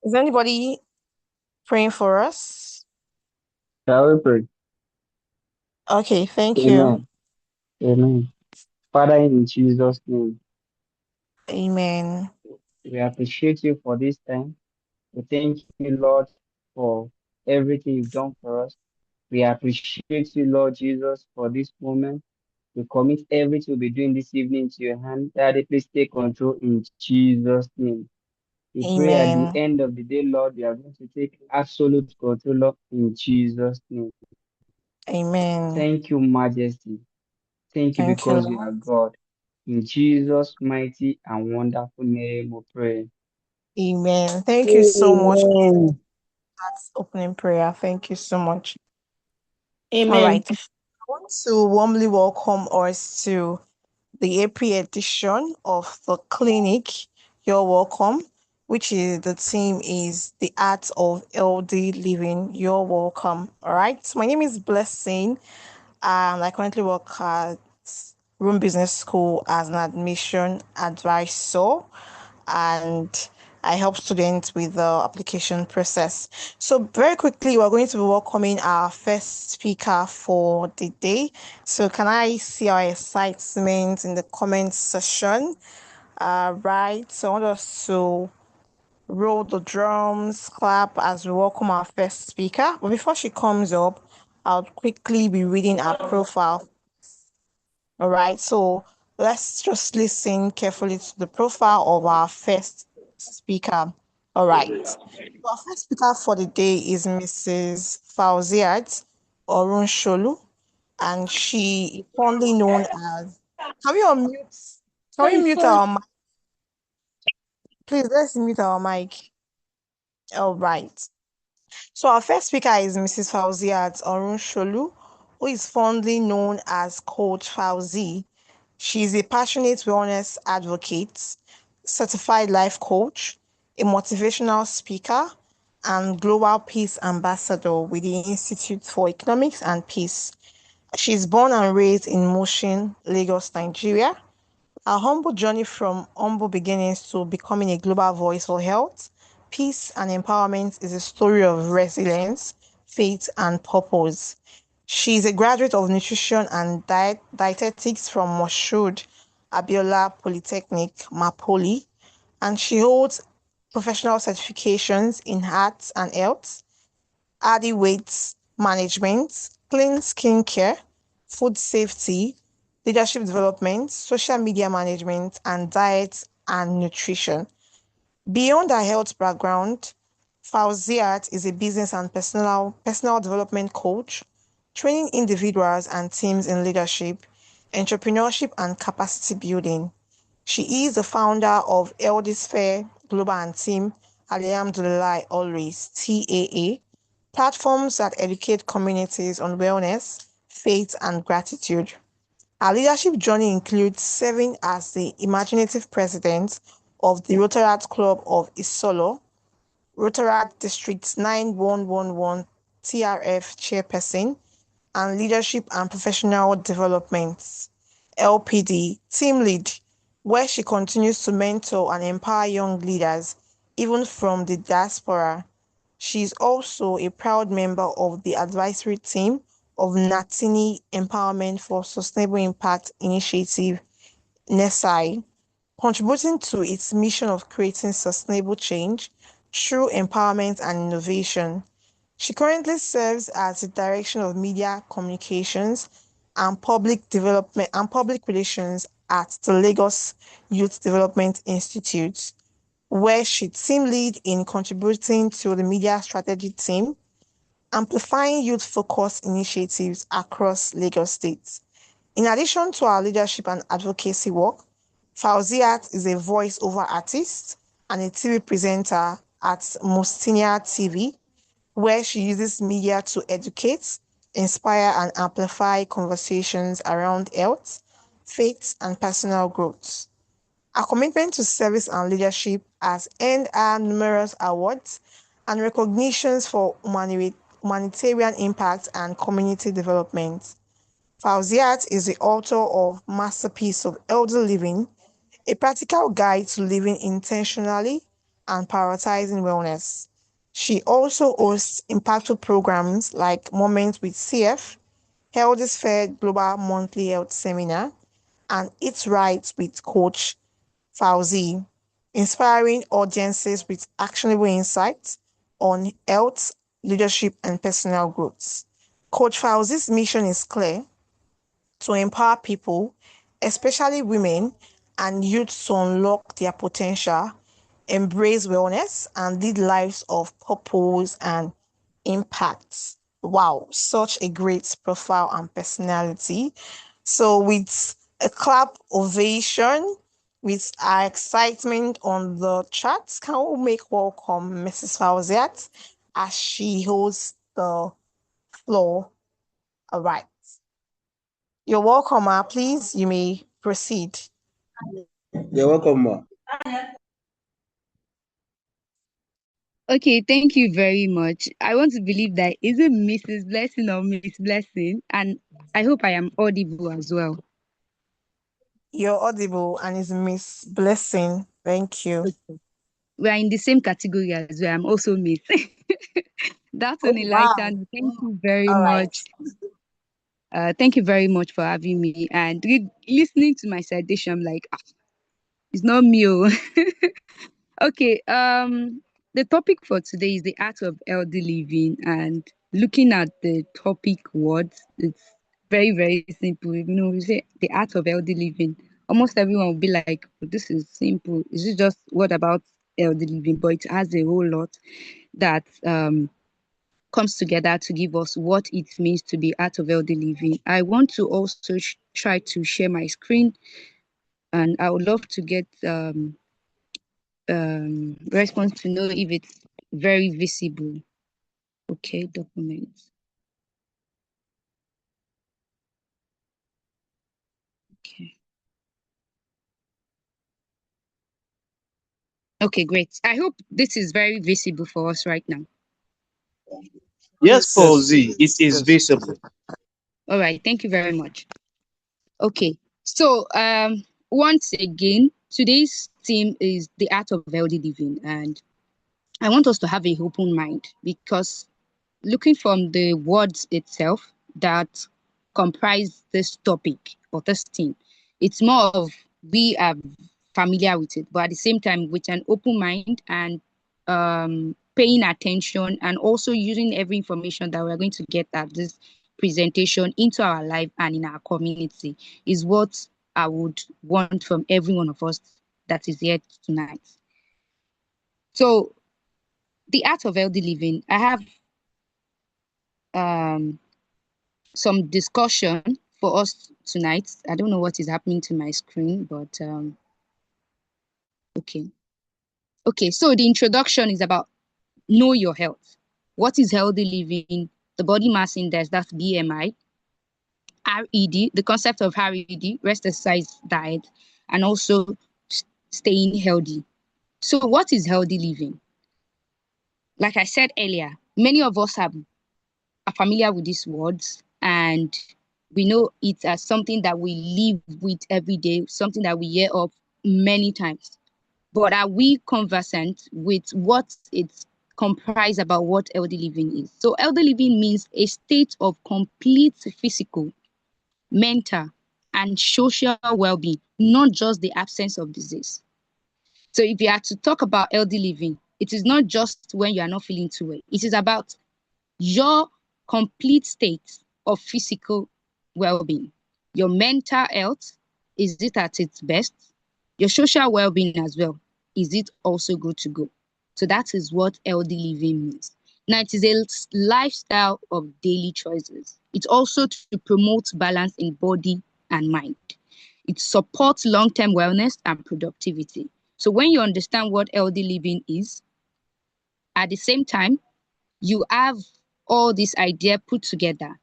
Is anybody praying for us? Shall we pray? Okay, thank you. Amen. Amen. Father, in Jesus' name, Amen. we appreciate you for this time. We thank you, Lord, for everything you've done for us. We appreciate you, Lord Jesus, for this moment. We commit everything we'll be doing this evening to your hand. Daddy, please take control in Jesus' name. We pray at the Amen. end of the day, Lord, we are going to take absolute control, Lord, in Jesus' name. Amen. Thank you, Majesty. Thank you Thank you, because you Lord. are God. In Jesus' mighty and wonderful name we pray. Amen. Thank you so much for Amen. that opening prayer. Thank you so much. All Amen. right. I want to warmly welcome us to the April edition of the clinic. You're welcome, which is the theme is the art of healthy living. You're welcome. All right. My name is Blessing. I currently work at Room Business School as an admission advisor, and I help students with the application process. So, very quickly, we're going to be welcoming our first speaker for the day. So, can I see our excitement in the comment section? Right. So, I want us to roll the drums, clap as we welcome our first speaker. But before she comes up, I'll quickly be reading our profile. All right, so let's just listen carefully to the profile of our first speaker. All right, so our first speaker for the day is Mrs. Fauziat Orunsholu, and she is fondly known as. Can we unmute? Can we mute our mic? Please, let's mute our mic. All right. So our first speaker is Mrs. Fauziat Orunsholu, who is fondly known as Coach Fauzi. She is a passionate wellness advocate, certified life coach, a motivational speaker, and global peace ambassador with the Institute for Economics and Peace. She is born and raised in Mushin, Lagos, Nigeria. Our humble journey from humble beginnings to becoming a global voice for health, peace, and empowerment is a story of resilience, faith, and purpose. She is a graduate of nutrition and dietetics from Moshood Abiola Polytechnic, Mapoli, and she holds professional certifications in arts and health, body weight management, clean skincare, food safety, leadership development, social media management, and diet and nutrition. Beyond her health background, Fauziat is a business and personal development coach, training individuals and teams in leadership, entrepreneurship, and capacity building. She is the founder of Eldisphere Global and Team Alhamdulillah Always TAA, platforms that educate communities on wellness, faith, and gratitude. Our leadership journey includes serving as the imaginative president of the Rotaract Club of Isolo, Rotaract District 9111 TRF chairperson, and Leadership and Professional Development LPD team lead, where she continues to mentor and empower young leaders, even from the diaspora. She is also a proud member of the advisory team of Natini Empowerment for Sustainable Impact Initiative, NESI, contributing to its mission of creating sustainable change through empowerment and innovation. She currently serves as the Director of Media Communications and Public Relations at the Lagos Youth Development Institute, where she team lead in contributing to the media strategy team, amplifying youth-focused initiatives across Lagos State. In addition to our leadership and advocacy work, Fauziat is a voice-over artist and a TV presenter at Mustinia TV, where she uses media to educate, inspire, and amplify conversations around health, faith, and personal growth. Our commitment to service and leadership has earned her numerous awards and recognitions for humanitarian impact and community development. Fauziat is the author of Masterpiece of Elder Living, a practical guide to living intentionally and prioritizing wellness. She also hosts impactful programs like Moments with CF, Health is Fair Global Monthly Health Seminar, and Eat Right with Coach Fauzi, inspiring audiences with actionable insights on health, leadership, and personal growth. Coach Fauzi's mission is clear: to empower people, especially women and youth, to unlock their potential, embrace wellness, and lead lives of purpose and impact. Wow, such a great profile and personality. So, with a clap ovation, with our excitement on the chat, can we make welcome Mrs. Fauziat as she holds the floor? All right. You're welcome, ma. Please, you may proceed. You're welcome, ma. Okay, thank you very much. I want to believe that is it Mrs. Blessing or Miss Blessing, and I hope I am audible as well. You're audible and is Miss Blessing. Thank you. Okay. We are in the same category as well. I'm also Miss. That's Oh, an wow. enlightened. Thank you very All right. much. Thank you very much for having me and listening to my citation. I'm like, it's not me. Oh." Okay. The topic for today is the art of healthy living, and looking at the topic words, it's very very simple. You know, we say the art of healthy living. Almost everyone will be like, "Oh, this is simple. Is it just what about healthy living?" But it has a whole lot that comes together to give us what it means to be art of healthy living. I want to also try to share my screen, and I would love to get response to know if it's very visible. Okay, documents. Okay. Okay, great. I hope this is very visible for us right now. Yes, Yes, Fauzi, it is yes. visible. All right, thank you very much. Okay, so once again, today's theme is the art of healthy living, and I want us to have a open mind because looking from the words itself that comprise this topic or this theme, it's more of we are familiar with it, but at the same time with an open mind and paying attention and also using every information that we're going to get at this presentation into our life and in our community is what I would want from every one of us that is here tonight. So the art of healthy living, I have um some discussion for us tonight. I don't know what is happening to my screen, but okay. Okay, so the introduction is about know your health. What is healthy living? The body mass index, that's BMI, RED, the concept of RED, rest exercise diet, and also staying healthy. So, what is healthy living? Like I said earlier, many of us are familiar with these words and we know it as something that we live with every day, something that we hear of many times. But are we conversant with what it's comprised about what healthy living is? So healthy living means a state of complete physical, mental, and social well-being, not just the absence of disease. So if you are to talk about healthy living, it is not just when you are not feeling too well. It is about your complete state of physical well-being. Your mental health, is it at its best? Your social well-being as well, is it also good to go? So that is what healthy living means. Now, it is a lifestyle of daily choices. It's also to promote balance in body and mind. It supports long-term wellness and productivity. So when you understand what healthy living is, at the same time, you have all this idea put together,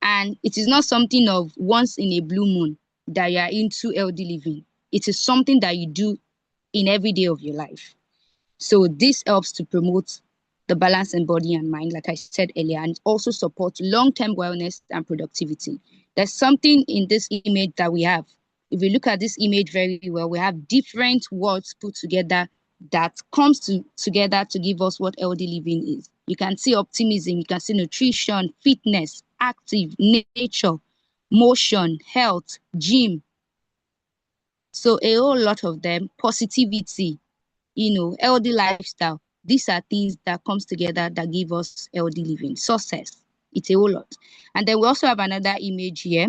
and it is not something of once in a blue moon that you are into healthy living. It is something that you do in every day of your life. So this helps to promote the balance in body and mind, like I said earlier, and also support long-term wellness and productivity. There's something in this image that we have. If you look at this image very well, we have different words put together that comes together to give us what healthy living is. You can see optimism, you can see nutrition, fitness, active, nature, motion, health, gym. So a whole lot of them, positivity, healthy lifestyle. These are things that comes together that give us healthy living. Success. It's a whole lot. And then we also have another image here.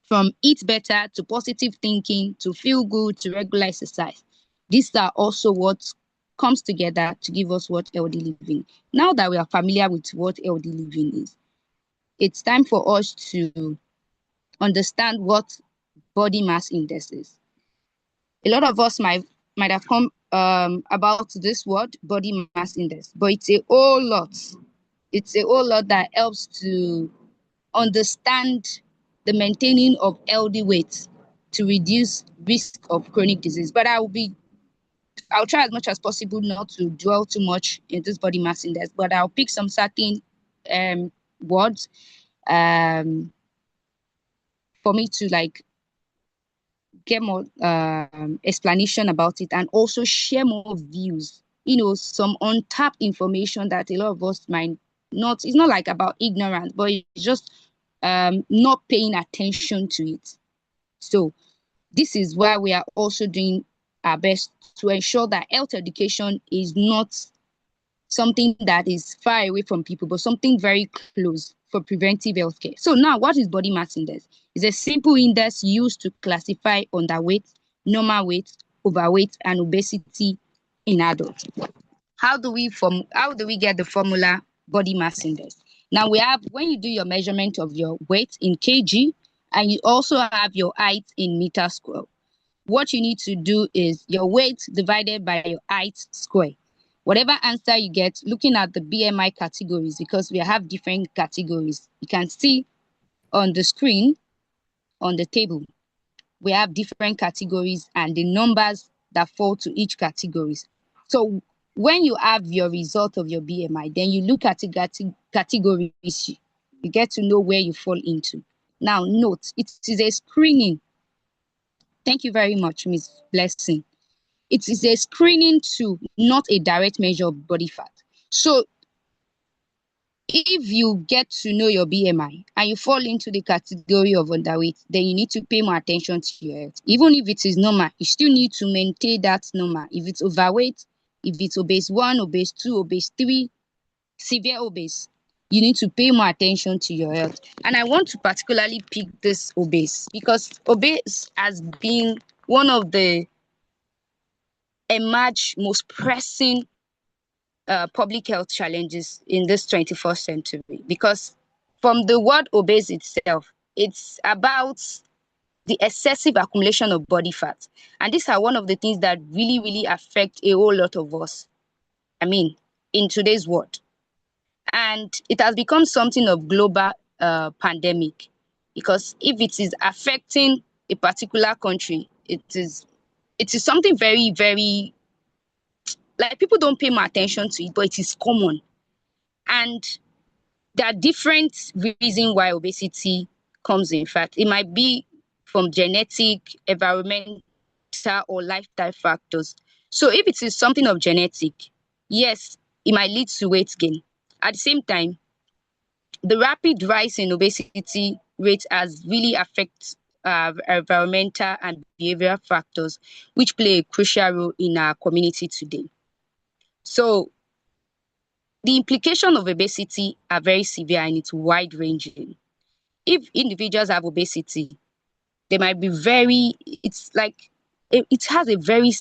From eat better to positive thinking to feel good to regular exercise. These are also what comes together to give us what healthy living. Now that we are familiar with what healthy living is, it's time for us to understand what body mass index is. A lot of us might have come about this word body mass index, but it's a whole lot. It's a whole lot that helps to understand the maintaining of healthy weight to reduce risk of chronic disease. But I'll try as much as possible not to dwell too much in this body mass index, but I'll pick some certain words for me to like get more explanation about it and also share more views, some untapped information that a lot of us might not, it's not like about ignorance, but it's just not paying attention to it. So this is why we are also doing our best to ensure that health education is not something that is far away from people, but something very close for preventive healthcare. So now, what is body mass index? It's a simple index used to classify underweight, normal weight, overweight, and obesity in adults. How do we get the formula body mass index? Now we have, when you do your measurement of your weight in kg, and you also have your height in meter square, what you need to do is your weight divided by your height square. Whatever answer you get, looking at the BMI categories, because we have different categories. You can see on the screen, on the table, we have different categories and the numbers that fall to each categories. So when you have your result of your BMI, then you look at the categories, you get to know where you fall into. Now note, it is a screening. Thank you very much, Ms. Blessing. It is a screening tool, not a direct measure of body fat. So if you get to know your BMI and you fall into the category of underweight, then you need to pay more attention to your health. Even if it is normal, you still need to maintain that normal. If it's overweight, if it's obese 1, obese 2, obese 3, severe obese, you need to pay more attention to your health. And I want to particularly pick this obese because obese has been one of the emerged most pressing public health challenges in this 21st century, because from the word obese itself, it's about the excessive accumulation of body fat. And these are one of the things that really, really affect a whole lot of us. I mean, in today's world. And it has become something of global pandemic, because if it is affecting a particular country, it is something very, very, like, people don't pay more attention to it, but it is common. And there are different reasons why obesity comes. In fact, it might be from genetic, environmental, or lifestyle factors. So if it is something of genetic, yes, it might lead to weight gain. At the same time, the rapid rise in obesity rate has really affected environmental and behavioral factors, which play a crucial role in our community today. So the implications of obesity are very severe and it's wide ranging. If individuals have obesity, they might be it has a very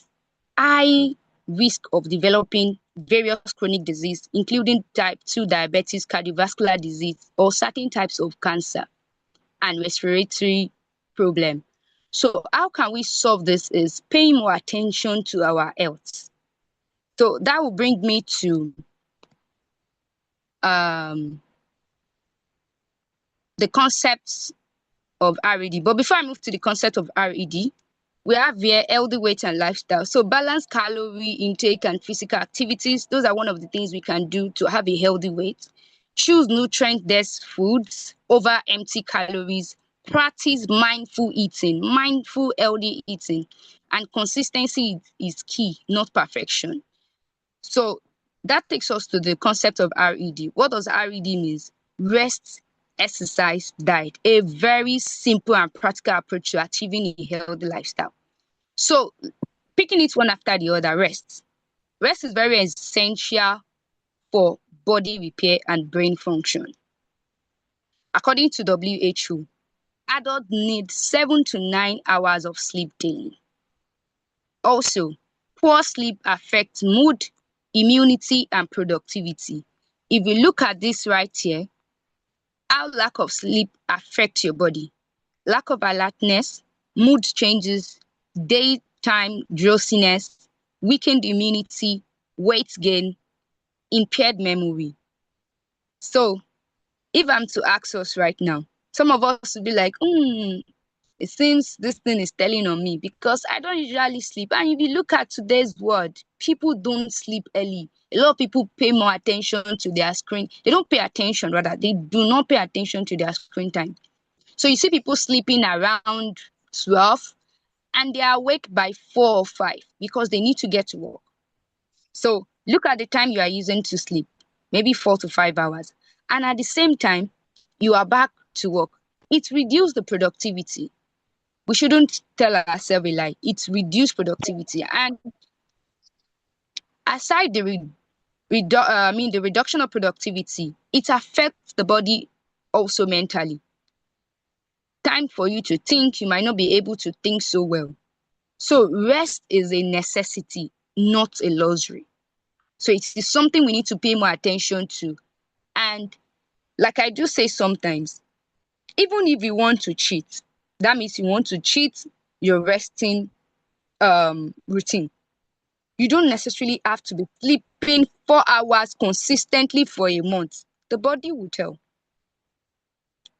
high risk of developing various chronic disease, including type 2 diabetes, cardiovascular disease, or certain types of cancer and respiratory problem. So how can we solve this is paying more attention to our health. So that will bring me to the concepts of RED. But before I move to the concept of RED, we have here healthy weight and lifestyle. So balanced calorie intake and physical activities, those are one of the things we can do to have a healthy weight. Choose nutrient-dense foods over empty calories practice mindful eating, mindful healthy eating, and consistency is key, not perfection. So that takes us to the concept of RED. What does RED means? Rest, exercise, diet. A very simple and practical approach to achieving a healthy lifestyle. So picking it one after the other, rest. Rest is very essential for body repair and brain function. According to WHO, adults need 7 to 9 hours of sleep daily. Also, poor sleep affects mood, immunity, and productivity. If you look at this right here, how lack of sleep affects your body. Lack of alertness, mood changes, daytime drowsiness, weakened immunity, weight gain, impaired memory. So, if I'm to ask us right now, some of us will be like, it seems this thing is telling on me because I don't usually sleep. And if you look at today's world, people don't sleep early. A lot of people pay more attention to their screen. They don't pay attention, rather, they do not pay attention to their screen time. So you see people sleeping around 12 and they are awake by 4 or 5 because they need to get to work. So look at the time you are using to sleep, maybe 4 to 5 hours. And at the same time, you are back to work. It reduces the productivity. We shouldn't tell ourselves a lie. It's reduced productivity. And aside the reduction of productivity, it affects the body also mentally. Time for you to think, you might not be able to think so well. So rest is a necessity, not a luxury. So it is something we need to pay more attention to. And like I do say sometimes, even if you want to cheat, that means you want to cheat your resting routine. You don't necessarily have to be sleeping 4 hours consistently for a month. The body will tell.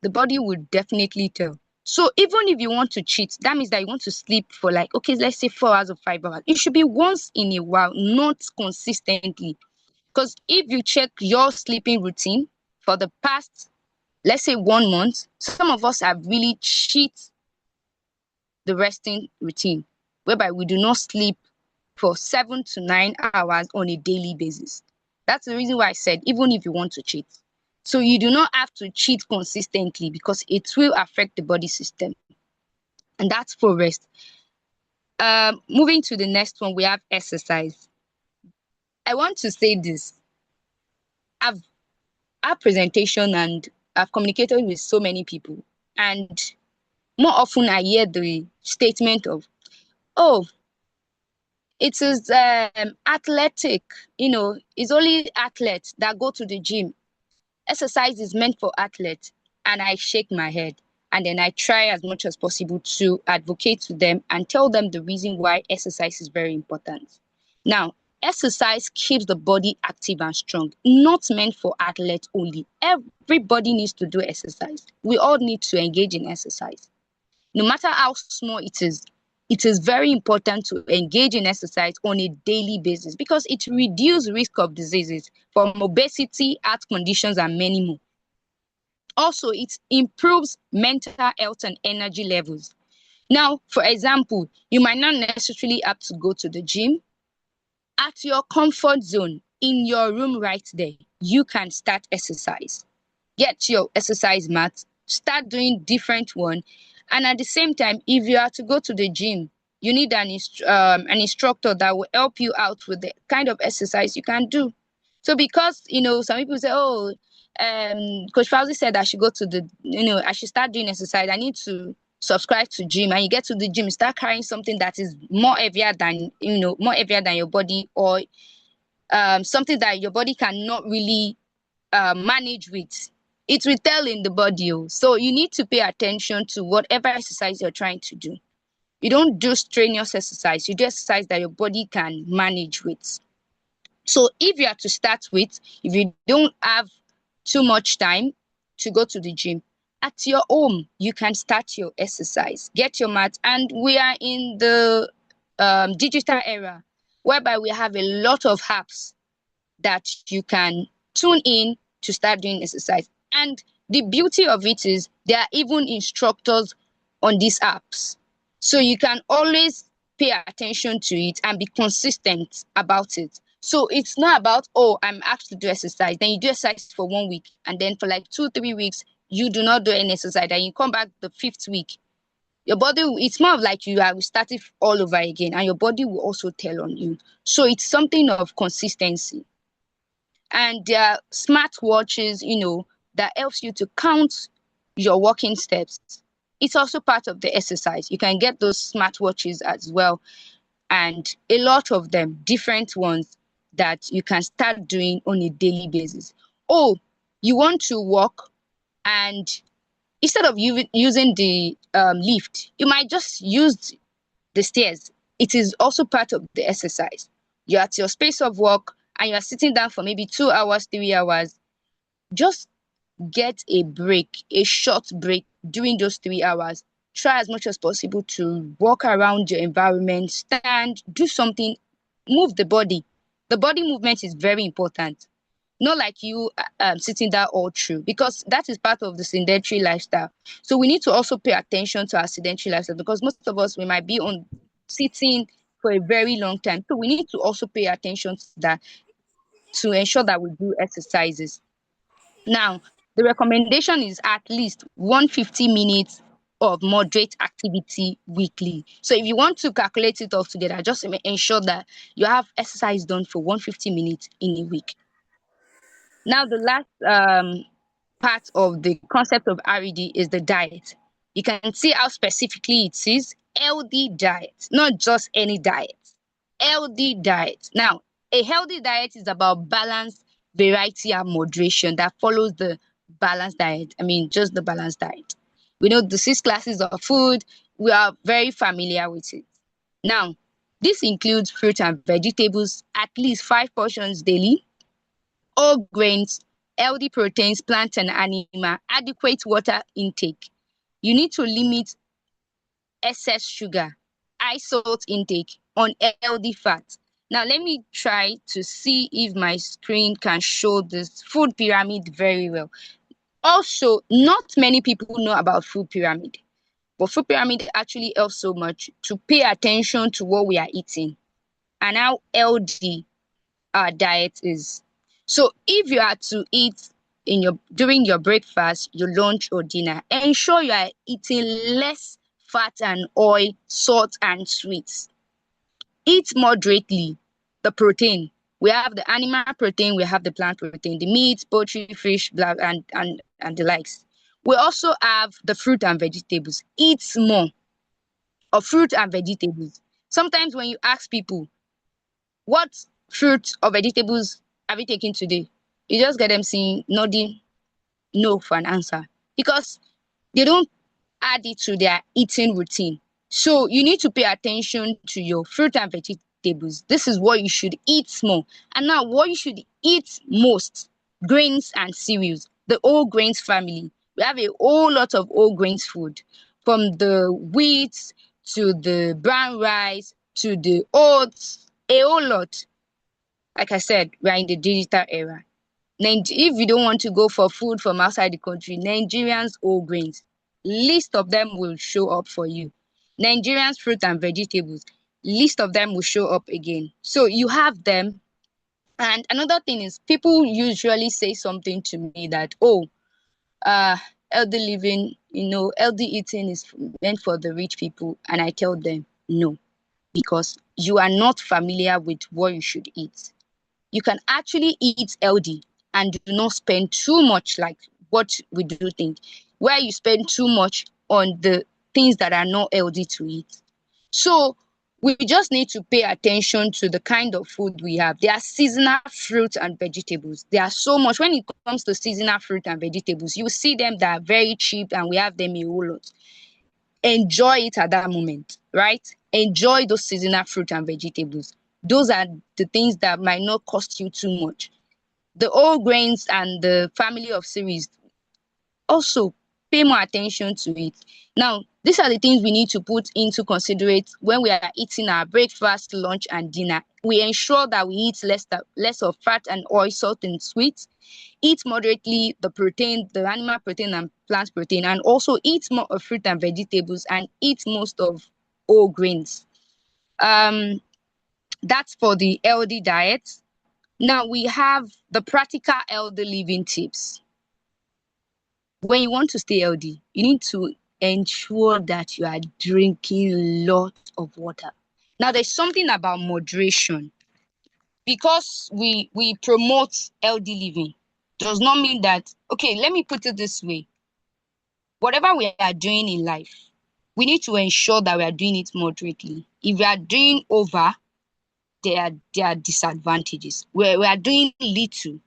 The body will definitely tell. So even if you want to cheat, that means that you want to sleep for like, okay, let's say 4 hours or 5 hours. It should be once in a while, not consistently. Because if you check your sleeping routine for the past, let's say 1 month, some of us have really cheat the resting routine, whereby we do not sleep for 7 to 9 hours on a daily basis. That's the reason why I said, even if you want to cheat. So you do not have to cheat consistently because it will affect the body system. And that's for rest. Moving to the next one, we have exercise. I want to say this. I've had presentation and I've communicated with so many people. And more often I hear the statement of, oh, it is athletic, it's only athletes that go to the gym. Exercise is meant for athletes. And I shake my head. And then I try as much as possible to advocate to them and tell them the reason why exercise is very important. Now, exercise keeps the body active and strong, not meant for athletes only. Everybody needs to do exercise. We all need to engage in exercise. No matter how small it is very important to engage in exercise on a daily basis because it reduces risk of diseases from obesity, heart conditions, and many more. Also, it improves mental health and energy levels. Now, for example, you might not necessarily have to go to the gym. At your comfort zone, in your room right there, you can start exercise. Get your exercise mat, start doing different one. And at the same time, if you are to go to the gym, you need an instructor that will help you out with the kind of exercise you can do. So because, some people say, oh, Coach Fauzi said I should go to I should start doing exercise. I need to subscribe to gym. And you get to the gym, start carrying something that is more heavier than, more heavier than your body, or something that your body cannot really manage with. It will tell in the body. So you need to pay attention to whatever exercise you're trying to do. You don't do strenuous exercise. You do exercise that your body can manage with. So if you are to start with, if you don't have too much time to go to the gym, at your home, you can start your exercise. Get your mat. And we are in the digital era, whereby we have a lot of apps that you can tune in to start doing exercise. And The beauty of it is there are even instructors on these apps. So you can always pay attention to it and be consistent about it. So it's not about, oh, I'm asked to do exercise. Then you do exercise for 1 week, and then for like 2, 3 weeks, you do not do any exercise. Then you come back the fifth week. Your body, it's more of like you are starting all over again, and your body will also tell on you. So it's something of consistency. And there are smart watches, that helps you to count your walking steps. It's also part of the exercise. You can get those smart watches as well, and a lot of them, different ones that you can start doing on a daily basis. Oh, you want to walk, and instead of using the lift, you might just use the stairs. It is also part of the exercise. You're at your space of work and you're sitting down for maybe 2 hours, 3 hours. Just get a break, a short break during those 3 hours. Try as much as possible to walk around your environment, stand, do something, move the body. The body movement is very important. Not like you sitting there all through, because that is part of the sedentary lifestyle. So we need to also pay attention to our sedentary lifestyle, because most of us, we might be on sitting for a very long time. So we need to also pay attention to that, to ensure that we do exercises. Now, the recommendation is at least 150 minutes of moderate activity weekly. So if you want to calculate it all together, just ensure that you have exercise done for 150 minutes in a week. Now, the last part of the concept of RED is the diet. You can see how specifically it is healthy diet, not just any diet. Healthy diet. Now, a healthy diet is about balance, variety, and moderation that follows the balanced diet. I mean, just the balanced diet. We know the 6 classes of food, we are very familiar with it. Now, this includes fruit and vegetables, at least 5 portions daily, whole grains, healthy proteins, plant and animal, adequate water intake. You need to limit excess sugar, high salt intake, unhealthy fat. Now let me try to see if my screen can show this food pyramid very well. Also, not many people know about food pyramid, but food pyramid actually helps so much to pay attention to what we are eating and how healthy our diet is. So if you are to eat in your during your breakfast, your lunch or dinner, ensure you are eating less fat and oil, salt and sweets. Eat moderately. The protein. We have the animal protein, we have the plant protein, the meat, poultry, fish, blah, and the likes. We also have the fruit and vegetables. Eat more of fruit and vegetables. Sometimes when you ask people, what fruit or vegetables have you taken today? You just get them saying nodding no for an answer, because they don't add it to their eating routine. So you need to pay attention to your fruit and vegetables. This is what you should eat more. And now what you should eat most, grains and cereals, the whole grains family. We have a whole lot of whole grains food, from the wheat to the brown rice to the oats, a whole lot. Like I said, we are in the digital era. If you don't want to go for food from outside the country, Nigerians whole grains, list of them will show up for you. Nigerians fruit and vegetables, list of them will show up again. So you have them. And another thing is, people usually say something to me that, oh, uh, healthy living, healthy eating is meant for the rich people. And I tell them no, because you are not familiar with what you should eat. You can actually eat healthy and do not spend too much, like what we do think, where you spend too much on the things that are not healthy to eat. So we just need to pay attention to the kind of food we have. There are seasonal fruits and vegetables. There are so much. When it comes to seasonal fruit and vegetables, you see them that are very cheap and we have them a whole lot. Enjoy it at that moment, right? Enjoy those seasonal fruit and vegetables. Those are the things that might not cost you too much. The whole grains and the family of cereals, also pay more attention to it. Now, these are the things we need to put into considerate when we are eating our breakfast, lunch, and dinner We ensure that we eat less of fat and oil, salt and sweet. Eat moderately the protein, the animal protein and plant protein, and also eat more of fruit and vegetables, and eat most of whole grains. Um, that's for the healthy diet. Now we have the practical healthy living tips. When you want to stay healthy, you need to ensure that you are drinking lots of water. Now, there's something about moderation. Because we promote healthy living does not mean that, okay, let me put it this way. Whatever we are doing in life, we need to ensure that we are doing it moderately. If we are doing over, there are disadvantages. Where we are doing little,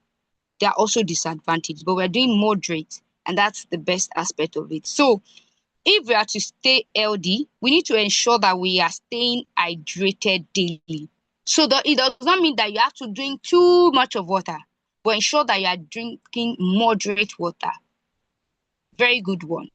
there are also disadvantages, but we're doing moderate, and that's the best aspect of it. So if we are to stay healthy, we need to ensure that we are staying hydrated daily. So it does not mean that you have to drink too much of water, but ensure that you are drinking moderate water. Very good one.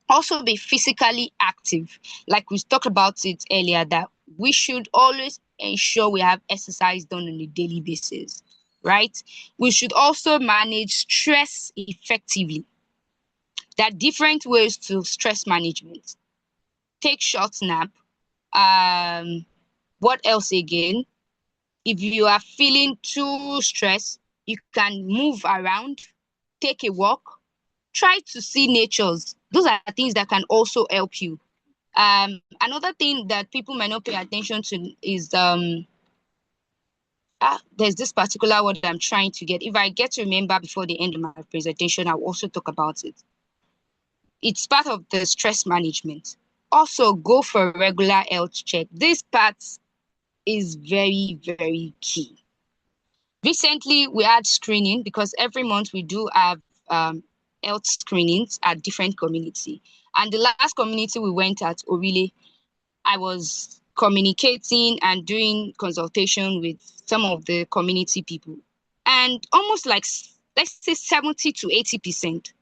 Also be physically active. Like we talked about it earlier, that we should always ensure we have exercise done on a daily basis, right? We should also manage stress effectively. There are different ways to stress management. Take short nap. What else again? If you are feeling too stressed, you can move around, take a walk, try to see natures. Those are things that can also help you. Another thing that people might not pay attention to is there's this particular word I'm trying to get. If I get to remember before the end of my presentation, I'll also talk about it. It's part of the stress management. Also, go for a regular health check. This part is very, very key. Recently, we had screening because every month we do have health screenings at different community. And the last community we went at, Orile, I was communicating and doing consultation with some of the community people. And almost like, let's say 70 to 80%,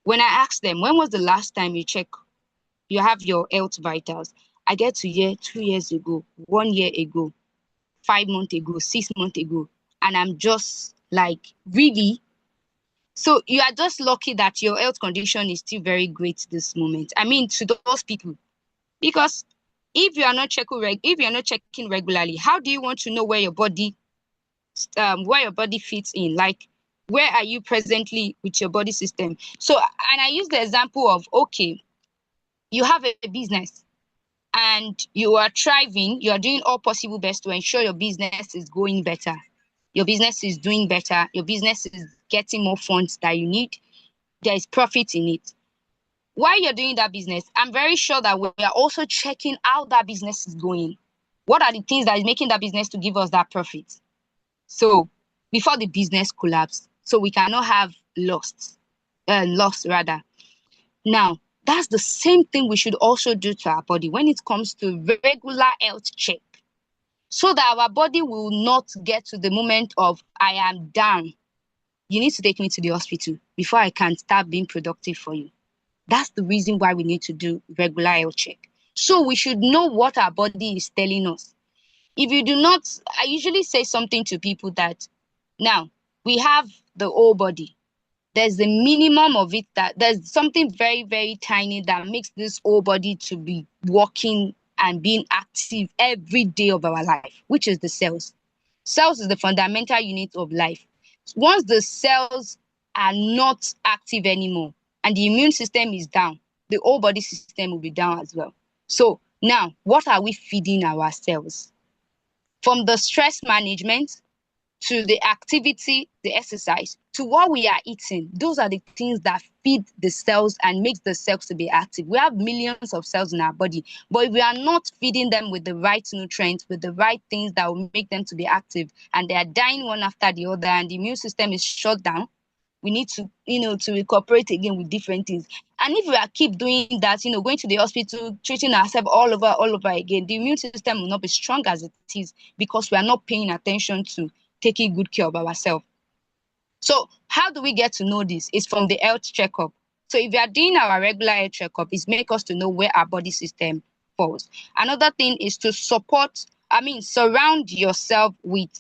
when I asked them, when was the last time you have your health vitals? I get to hear 2 years ago, 1 year ago, 5 months ago, 6 months ago. And I'm just like, really? So you are just lucky that your health condition is still very great this moment. I mean, to those people, because if you are not checking regularly, how do you want to know where your body fits in? Like, where are you presently with your body system? So, and I use the example of, okay, you have a business and you are thriving, you are doing all possible best to ensure your business is going better. Your business is doing better. Your business is getting more funds that you need. There is profit in it. While you're doing that business, I'm very sure that we are also checking how that business is going. What are the things that is making that business to give us that profit? So before the business collapse, so we cannot have loss rather. Now, that's the same thing we should also do to our body when it comes to regular health check, so that our body will not get to the moment of, I am down. You need to take me to the hospital before I can start being productive for you. That's the reason why we need to do regular health check. So we should know what our body is telling us. If you do not, I usually say something to people that, now, we have the whole body. There's the minimum of it, that there's something very, very tiny that makes this whole body to be working and being active every day of our life, which is the cells. Cells is the fundamental unit of life. Once the cells are not active anymore and the immune system is down, the whole body system will be down as well. So now, what are we feeding our cells? From the stress management to the activity, the exercise, to what we are eating. Those are the things that feed the cells and makes the cells to be active. We have millions of cells in our body, but if we are not feeding them with the right nutrients, with the right things that will make them to be active, and they are dying one after the other, and the immune system is shut down, we need to, to recuperate again with different things. And if we are keep doing that, going to the hospital, treating ourselves all over again, the immune system will not be strong as it is, because we are not paying attention to taking good care of ourselves. So how do we get to know this? It's from the health checkup. So if we are doing our regular health checkup, it's make us to know where our body system falls. Another thing is to support surround yourself with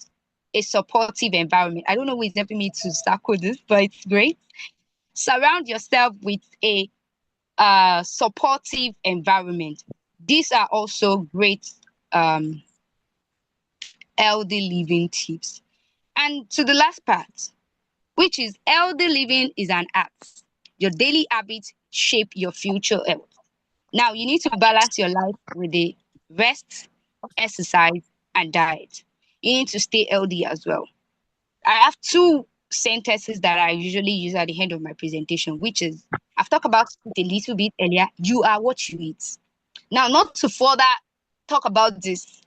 a supportive environment. I don't know who is helping me to tackle this, but it's great. Surround yourself with a supportive environment. These are also great um, healthy living tips. And to the last part, which is healthy living is an art. Your daily habits shape your future health. Now, you need to balance your life with the rest, exercise, and diet. You need to stay healthy as well. I have two sentences that I usually use at the end of my presentation, which is I've talked about it a little bit earlier. You are what you eat. Now, not to further talk about this,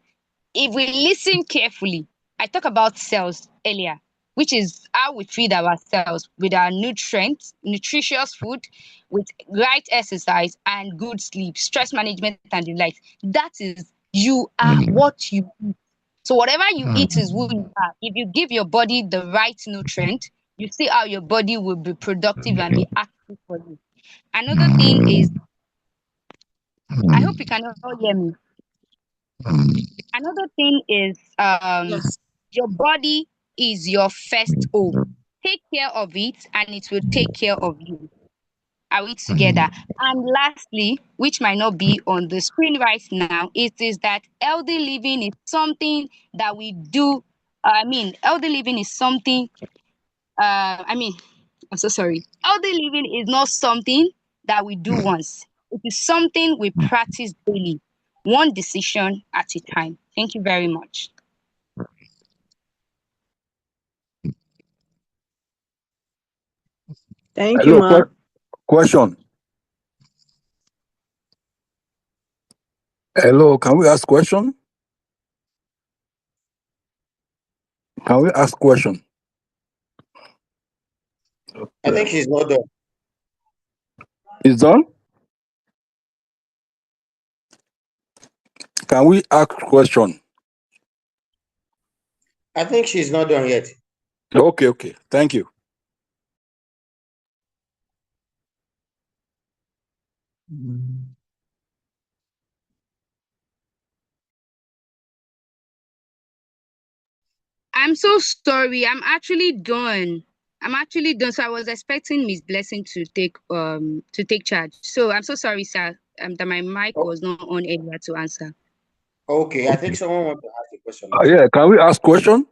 if we listen carefully, I talked about cells earlier, which is how we feed our cells with our nutrients, nutritious food, with right exercise and good sleep, stress management, and the like. That is, you are what you eat. So whatever you eat is who you are. If you give your body the right nutrient, you see how your body will be productive and be active for you. Another thing is, I hope you can all hear me. Another thing is, Yes. your body is your first home. Take care of it and it will take care of you. Are we together? And lastly, which might not be on the screen right now, it is that healthy living is something that we do. Healthy living is something, I mean, I'm so sorry. Healthy living is not something that we do once. It is something we practice daily, one decision at a time. Thank you very much. Thank you, Hello, Ma. question. Hello, can we ask question? Can we ask question? I think she's not done. It's done? Can we ask question? I think she's not done yet. Okay. Thank you. I'm so sorry. I'm actually done. So I was expecting Miss Blessing to take charge. So I'm so sorry, sir. That my mic Oh, was not on earlier to answer. okay, I think Okay. someone wants to ask a question now. Yeah, can we ask question?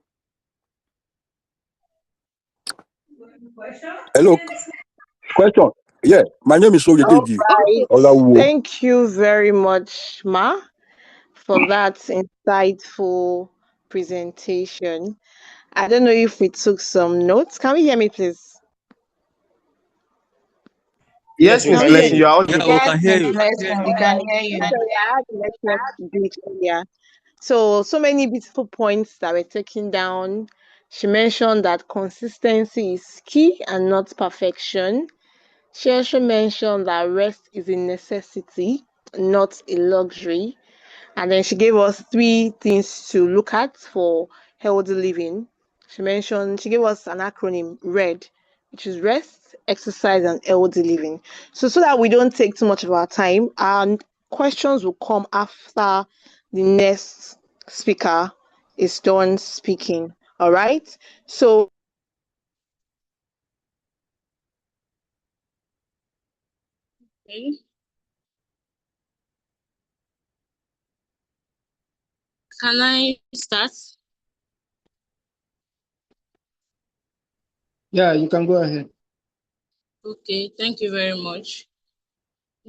Hello, question. Yeah, my name is All Oyedeji Okay. right. Olawo. Thank you very much, Ma, for that insightful presentation. I don't know if we took some notes. Can we hear me, please? Yes, Yes, we Miss Can can we hear hear Blessing, you? you. you are Yeah, audible. we Yes, can hear Miss you. Blessing, we All can right. hear I'm you. sorry, I had a network glitch earlier. So many beautiful points that were taken down. She mentioned that consistency is key and not perfection. She also mentioned that rest is a necessity, not a luxury. And then she gave us three things to look at for healthy living. She gave us an acronym RED, which is rest, exercise, and healthy living. So that we don't take too much of our time, and questions will come after the next speaker is done speaking. All right. So Okay. Can I start? Yeah, you can go ahead. Okay, thank you very much.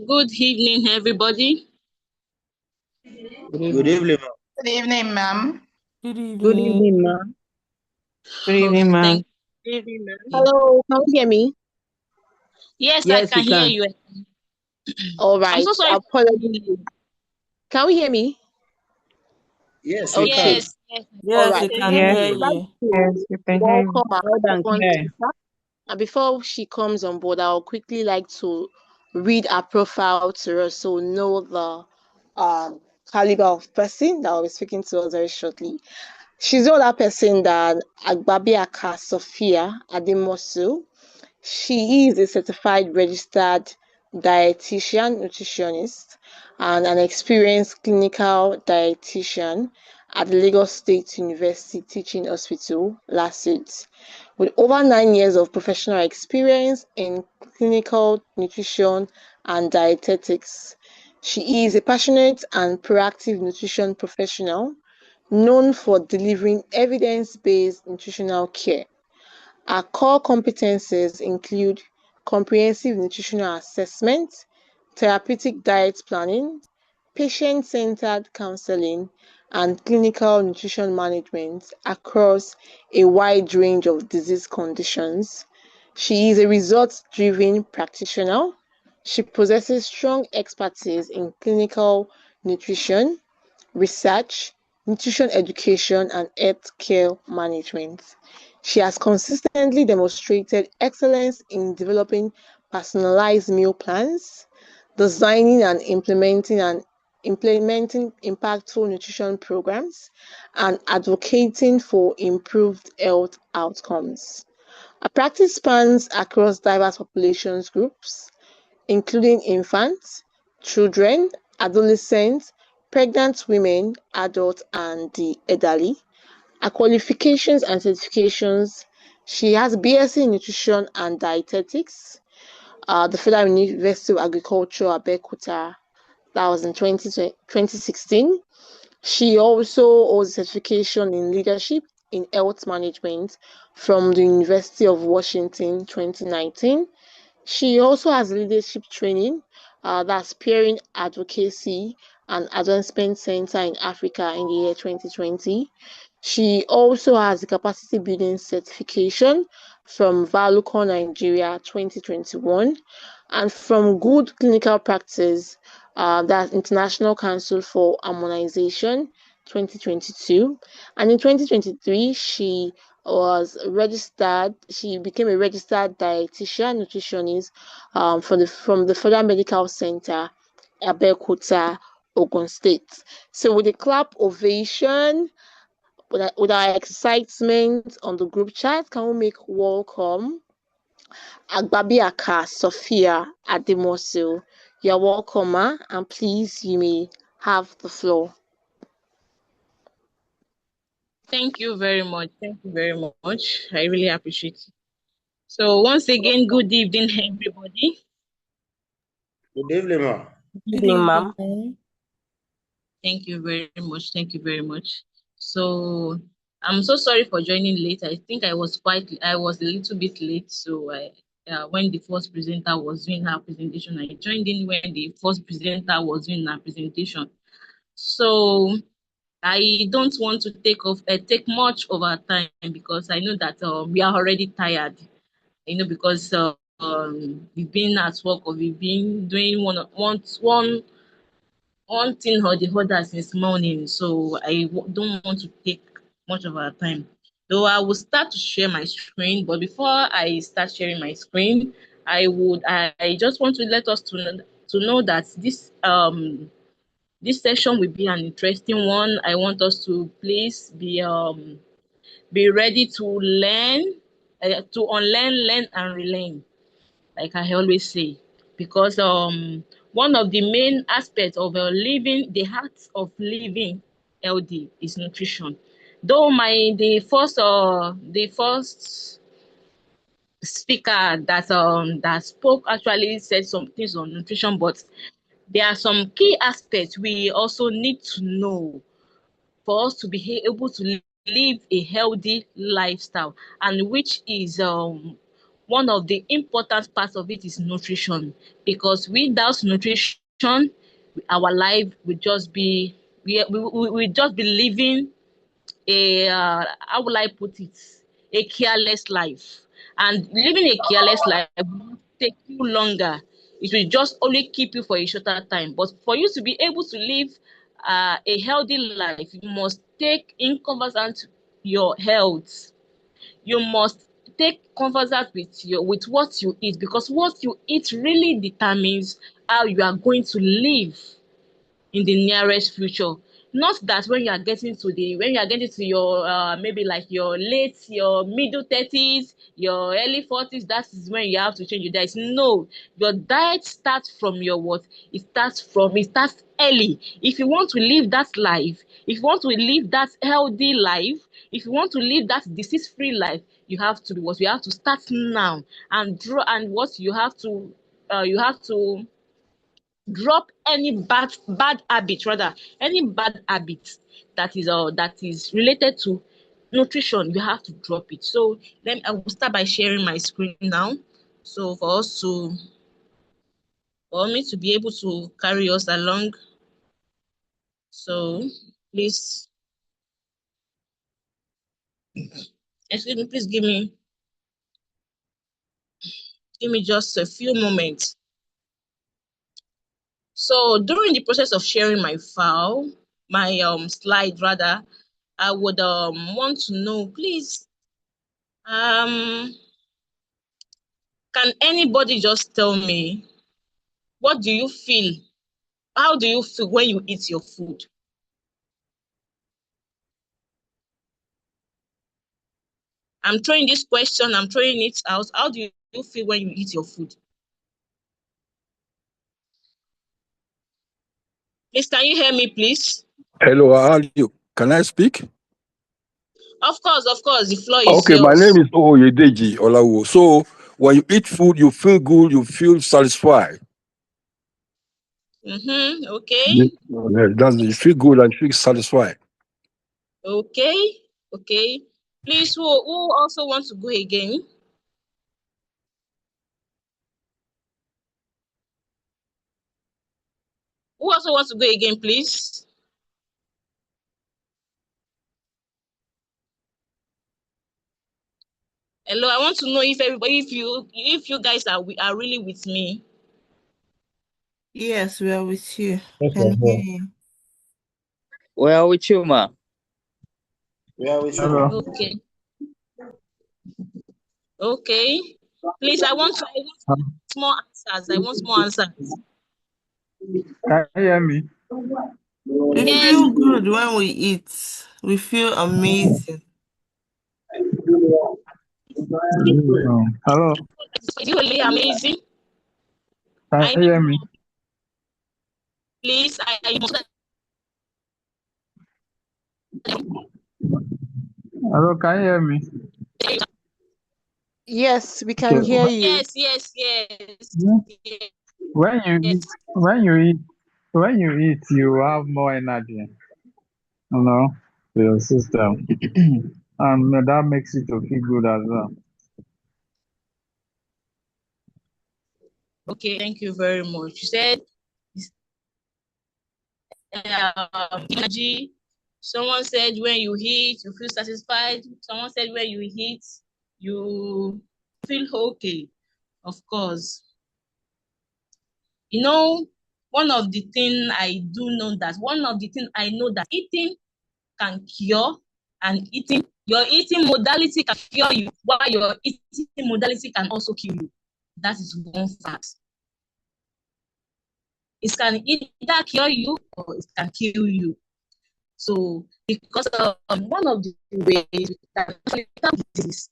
Good evening, everybody. Good Good evening. evening, ma'am. Good evening, ma'am. Good Good evening. evening, Ma. Good evening, Okay, ma'am. thank you. Good evening, ma'am. hello, can you hear me? Yes, I Yes, we can hear can. you. All I'm right. so sorry for Apologies. calling you. Can we hear me? Yes, we Okay. can. Yes, All Yes, right. we I can can I Yes, hear hear would you. like you. to yes, we can hear you. welcome our Loud and second clear. speaker. And before she comes on board, I'll quickly like to read her profile to us so know the caliber of person that will be speaking to us very shortly. She's the other person that Agbabiaka Sophia Ademosu. She is a certified registered dietitian, nutritionist, and an experienced clinical dietitian. at the Lagos State University Teaching Hospital, LASUT, with over 9 years of professional experience in clinical nutrition and dietetics. She is a passionate and proactive nutrition professional known for delivering evidence-based nutritional care. Our core competencies include comprehensive nutritional assessment, therapeutic diet planning, patient-centered counseling, and clinical nutrition management across a wide range of disease conditions. She is a results-driven practitioner. She possesses strong expertise in clinical nutrition, research, nutrition education, and healthcare management. She has consistently demonstrated excellence in developing personalized meal plans, designing and implementing impactful nutrition programs, and advocating for improved health outcomes. Her practice spans across diverse populations groups, including infants, children, adolescents, pregnant women, adults, and the elderly. Her qualifications and certifications: she has BSc in Nutrition and Dietetics, the Federal University of Agriculture, Abeokuta, that was in 2016. She also holds a certification in Leadership in Health Management from the University of Washington, 2019. She also has leadership training, that's Peering Advocacy and Advancement Center in Africa in the year 2020. She also has a capacity building certification from Valucon Nigeria 2021 and from Good Clinical Practice, that's International Council for Harmonization 2022. And in 2023, she became a registered dietitian nutritionist from the Federal Medical Center, Abeokuta, Ogun State. So with a clap ovation, with our excitement on the group chat, can we make welcome Agbabiaka Sophia Ademosu? You're welcome, and please, you may have the floor. Thank you very much. Thank you very much. I really appreciate it. So once again, good evening, everybody. Good evening, ma'am. Good evening, ma'am. Thank you very much. Thank you very much. So I'm so sorry for joining late. I think I was a little bit late. So when the first presenter was doing her presentation, I joined in when the first presenter was doing her presentation. So I don't want to take much of our time because I know that we are already tired. Because we've been at work or we've been doing one thing or the other since morning, so don't want to take much of our time. Though I will start to share my screen, but before I start sharing my screen, I just want to let us to know that this session will be an interesting one. I want us to please be ready to learn, to unlearn, learn, and relearn, like I always say, because one of the main aspects of the heart of living healthy is nutrition. Though the first speaker that spoke actually said some things on nutrition, but there are some key aspects we also need to know for us to be able to live a healthy lifestyle, and which is one of the important parts of it is nutrition, because without nutrition our life will just be we just be living how will I put it, a careless life. And living a careless life will take you longer. It will just only keep you for a shorter time. But for you to be able to live a healthy life, you must take in cognizance your health. You must take cognizance with what you eat, because what you eat really determines how you are going to live in the nearest future. Not that when you are getting to your maybe like your middle 30s, your early 40s, that is when you have to change your diet. No, your diet starts from your what? It starts early. If you want to live that life, if you want to live that healthy life, if you want to live that disease-free life, you have to be what? You have to start now and draw and what you have to drop any bad habit, rather any bad habit that is related to nutrition. You have to drop it. So I will start by sharing my screen now, so for me to be able to carry us along. So please, excuse me, please give me just a few moments. So during the process of sharing my slide rather, I would want to know, please, can anybody just tell me, what do you feel? How do you feel when you eat your food? I'm throwing this question, I'm throwing it out. How do you feel when you eat your food? Please, can you hear me, please? Hello, how are you? Can I speak? Of course, the floor is Okay, my yours. name is Oyedeji Olawo. So when you eat food, you feel good, you feel satisfied. Okay. You feel good and feel satisfied. Okay. Please, who also wants to go again? Who also wants to go again, please? Hello, I want to know if you guys are really with me. Yes, we are with you. Yes, Can hear you. We are with you, ma. We are with you, hello. man. Okay. Please, I want more answers. I want more answers. Can you hear me? We Yes. feel good when we eat. We feel amazing. Hello. It's really amazing. Can I you need hear me? more. Please, I Hello, can you hear me? Yes, we can Okay. hear you. Yes. Hmm? Yes. When you eat, you have more energy, to your system, and that makes you to feel good as well. Okay, thank you very much. You said energy. Someone said when you eat, you feel satisfied. Someone said when you eat, you feel okay. Of course. One of the things I know that eating can cure, and your eating modality can cure you, while your eating modality can also kill you. That is one fact. It can either cure you or it can kill you. So, because of one of the ways that diseases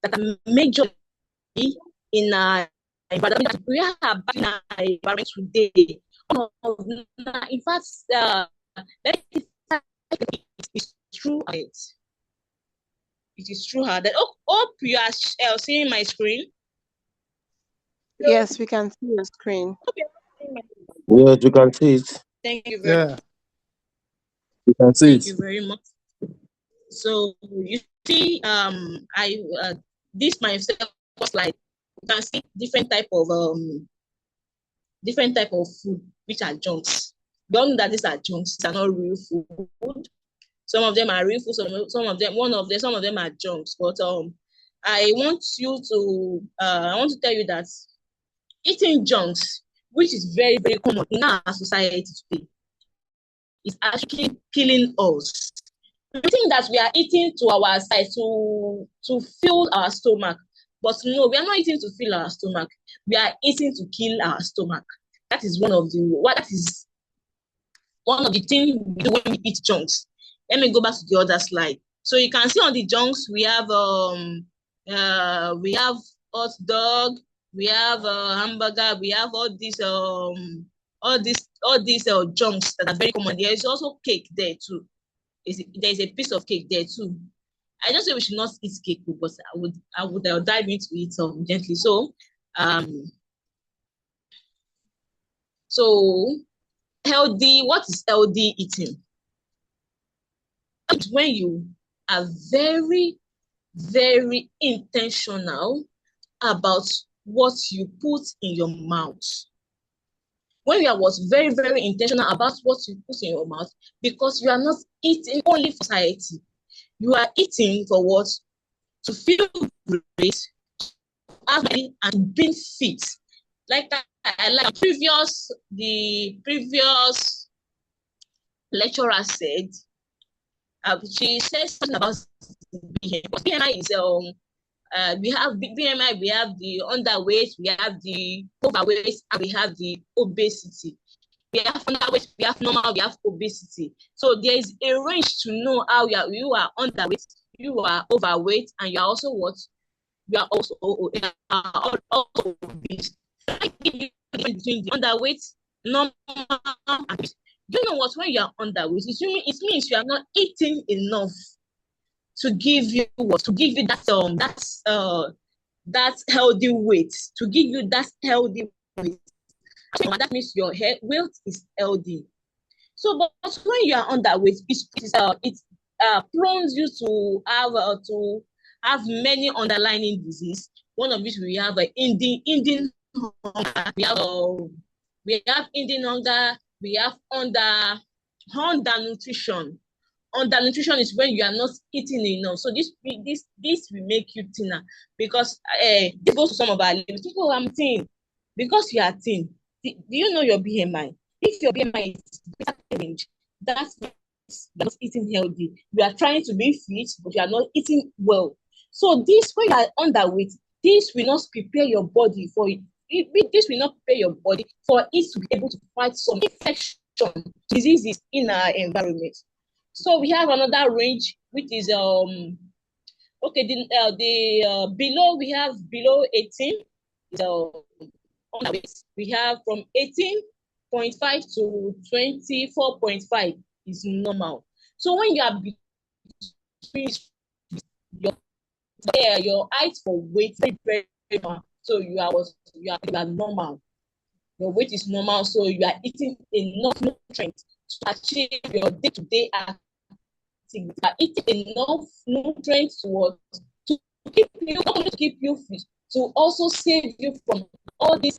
that are majorly in our environment, we are in our environment today. In fact, it's true. It is true. That hope you are seeing my screen. Yes, we can see your screen. Yes, you can see it. Thank you very much. You can see Thank it. you very much. So you see, this myself was like, you can see different type of food which are junks. You all know that these are junks. These are not real food. Some of them are real food. Some of them are junks. But I want to tell you that eating junks, which is very, very common in our society today, is actually killing us. We think that we are eating to our side to fill our stomach, but no, we are not eating to fill our stomach. We are eating to kill our stomach. That is one of one of the things we do when we eat junks. Let me go back to the other slide. So you can see on the junks we have hot dog, we have hamburger, we have all these junks that are very common. There is also cake there too. There is a piece of cake there too. I don't say we should not eat cake, but I would dive into it gently. So healthy. What is healthy eating? When you are very, very intentional about what you put in your mouth. When you are very, very intentional about what you put in your mouth, because you are not eating only for society. You are eating for what? To feel great, and being fit. Like the previous lecturer said, she said something about BMI. BMI is we have BMI, we have the underweight, we have the overweight, and we have the obesity. We have underweight, we have normal, we have obesity. So there is a range to know how you are underweight, you are overweight, and you are also what? You are also obese. Between the underweight, normal, and you know what? When you are underweight, it means you are not eating enough to give you what? To give you that healthy weight. To give you that healthy weight. That means your weight is healthy. So, but when you are underweight, it prones you to have many underlying disease. One of which we have Indian hunger. We have Indian hunger. We have undernutrition. Undernutrition is when you are not eating enough. So this will make you thinner, because this goes to some of our listeners. People, I'm thin because you are thin. Do you know your BMI? If your BMI is range, that's not eating healthy. You are trying to be fit, but you are not eating well. So this, when you are underweight, this will not prepare your body for it. This will not prepare your body for it to be able to fight some infection diseases in our environment. So we have another range, which is below, we have below 18. We have from 18.5 to 24.5 is normal. So when you are between your height for weight very, very normal. So you are normal. Your weight is normal, so you are eating enough nutrients to achieve your day-to-day activity. You are eating enough nutrients to keep you fit, to also save you from all these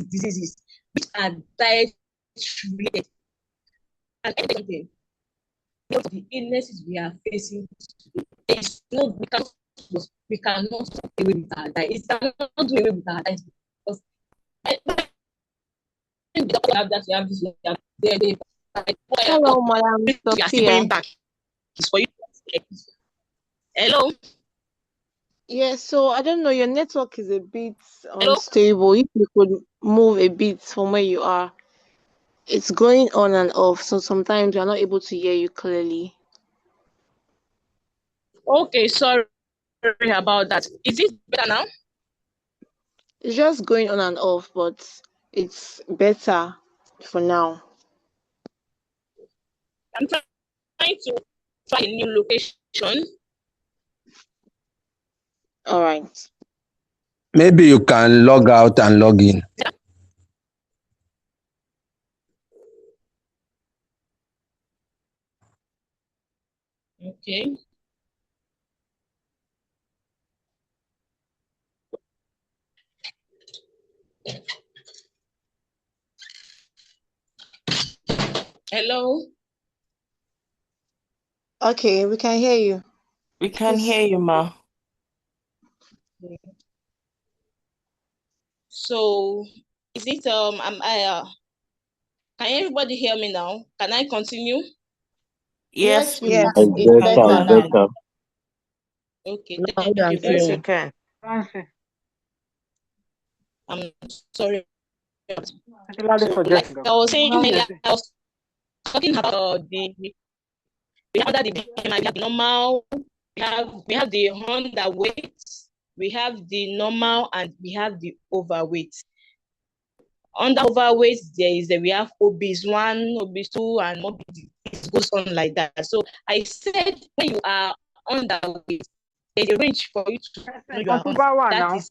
diseases which are diet related. And everything, the illnesses we are facing, there is no, we cannot do away with our diet. It cannot do away with our diet, because we have that, we have this, we have Hello, Madam you are still Sophia. going back. It's for you. Hello. Yeah, so I don't know, your network is a bit Hello. unstable. If you could move a bit from where you are, it's going on and off, so sometimes we are not able to hear you clearly. Okay, sorry about that. Is it better now? It's just going on and off, but it's better for now. I'm trying to find a new location. All right. Maybe you can log out and log in. Okay. Hello. Okay, we can hear you. We can hear you, ma. So, is it can everybody hear me now? Can I continue? Yes, Yes, please. it's better now. Better. Okay, Loud thank you and very clear. much. I'm sorry. Like I was saying earlier, talking about we have the BMI, we have the normal, we have the underweight, we have the normal, and we have the overweight. Under overweight, we have obese 1, obese 2, and morbid. It goes on like that. So I said when you are underweight, there's a range for you to know you are on. That is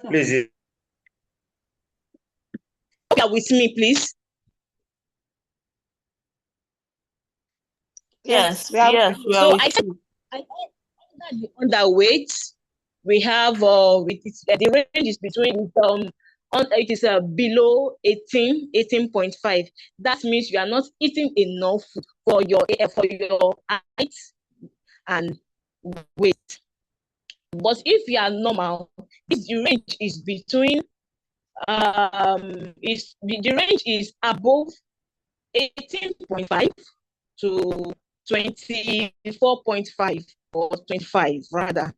Please, you are with me, please. Yes, we are. yes, we are So with I said you. under the underweight, we have the range is between it is below 18.5. That means you are not eating enough for your height and weight. But if you are normal, the range is between the range is above 18.5 to 24.5 or 25 rather.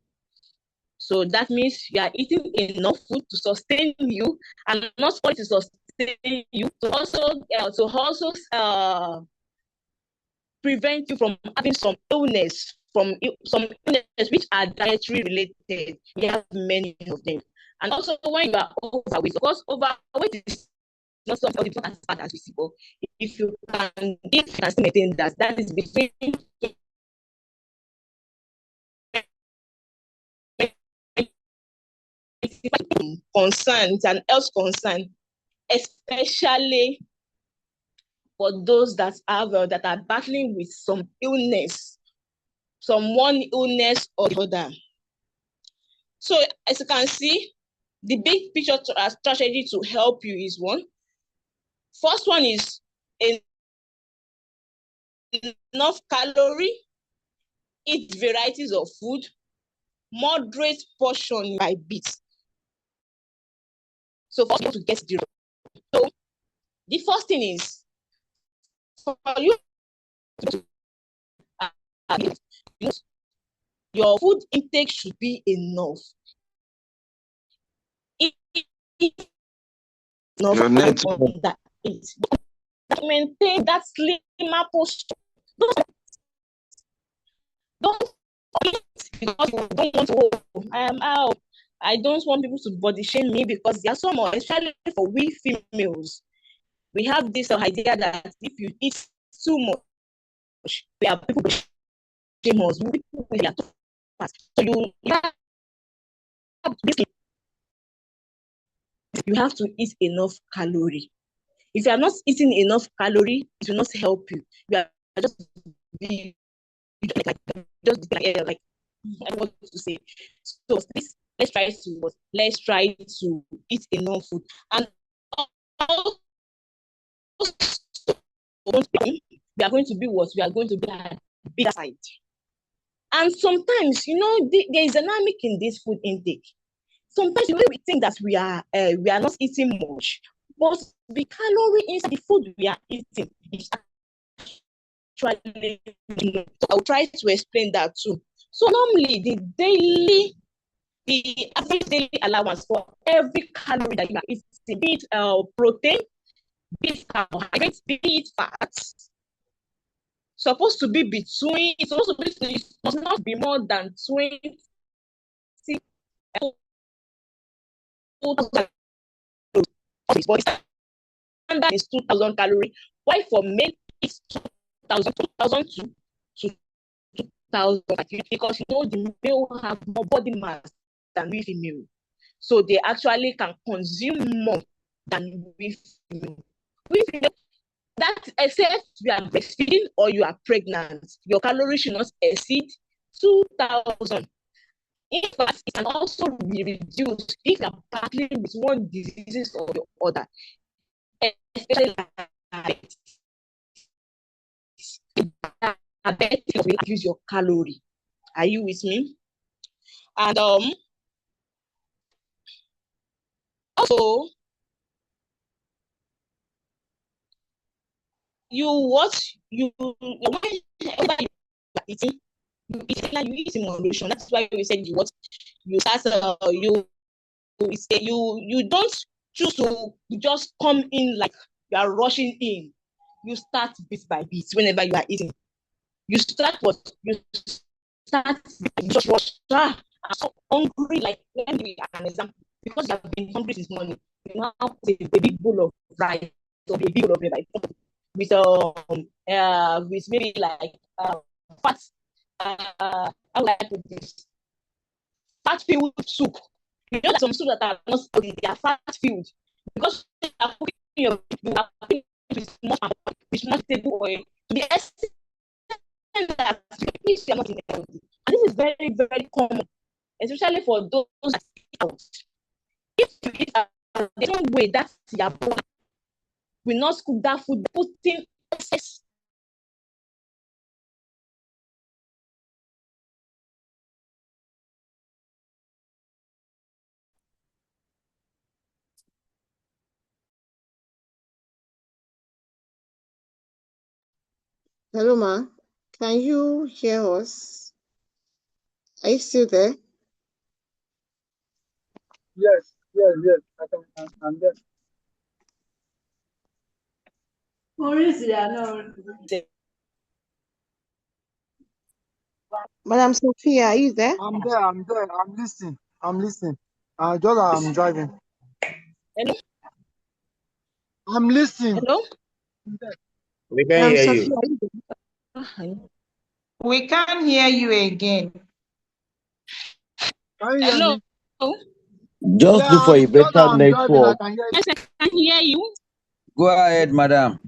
So that means you are eating enough food to sustain you, and not only to sustain you, to also prevent you from having some illness, which are dietary related. We have many of them. And also when you are overweight, because overweight is not something as bad as visible. If you can still maintain that is between concerns and health concern, especially for those that are battling with some illness, one illness or the other. So as you can see, the big picture strategy to help you is first one is enough calorie, eat varieties of food, moderate portion by bit. So for you to get the so the first thing is for you to your food intake should be enough. your network. That maintain that slimmer posture. Don't eat because you don't want to. I don't want people to body shame me because there are some, especially for we females, we have this idea that if you eat too much, we are people shame us. So you have to eat enough calorie. If you are not eating enough calorie, it will not help you. You are just be like I don't want to say. So let's try to eat enough food. And also, we are going to be what? We are going to be at the bigger side. And sometimes, there is dynamic in this food intake. Sometimes we think that we are not eating much, but the calorie inside the food we are eating is actually. So I'll try to explain that too. So normally the average daily allowance for every calorie that you are eating, be it protein, be it carbohydrates, be it fats, supposed to be between. It's supposed to be. It must not be more than 20. But standard is 2,000 calories. Why for men it's 2,000 to 2,000? Because the male have more body mass than we female, so they actually can consume more than we female. We female, that except you are breastfeeding or you are pregnant, your calories should not exceed 2,000. In fact, it can also be reduced if you are battling with one disease or the other, especially diabetes will use your calorie. Are you with me? And also you eating, you eat in moderation. That's why we said you start you don't choose to just come in like You are rushing in. You start bit by bit whenever you are eating. You start what? You start just rush. I'm so hungry. Like, let me give you an example. Because you have been hungry this morning, you now put a big bowl of rice or a big bowl of bread with maybe like fat. How would I put this? Fat filled soup. You know that some soup that are not healthy, they are fat filled because you are cooking your you are cooking with much table oil to the extent that you are not in healthy. And this is very, very common, especially for those that eat out. If you eat out, there's no way that your body will not cook that food, putting excess. Hello, ma. Can you hear us? Are you still there? Yes, yes. I'm just. Madam Sophia, are you there? I'm there. I'm listening. I'm driving. Hello? I'm listening. Hello? We can Madam hear Sophia, you. are you there? We can't hear you again. Can you hear Hello? me? Just look for a Just better I'm driving. I network. can hear you. Yes, I can hear you. Go ahead, madam.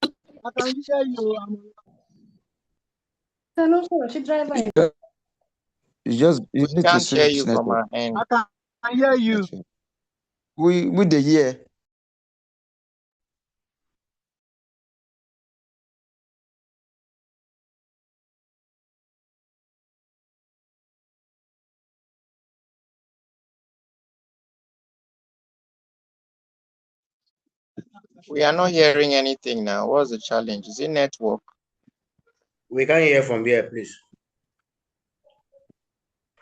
I can hear you. You We need to can't hear switch you from network. our end. I can hear you. Okay. We the hear. We are not hearing anything now. What's the challenge? Is it network? We can hear from here, please.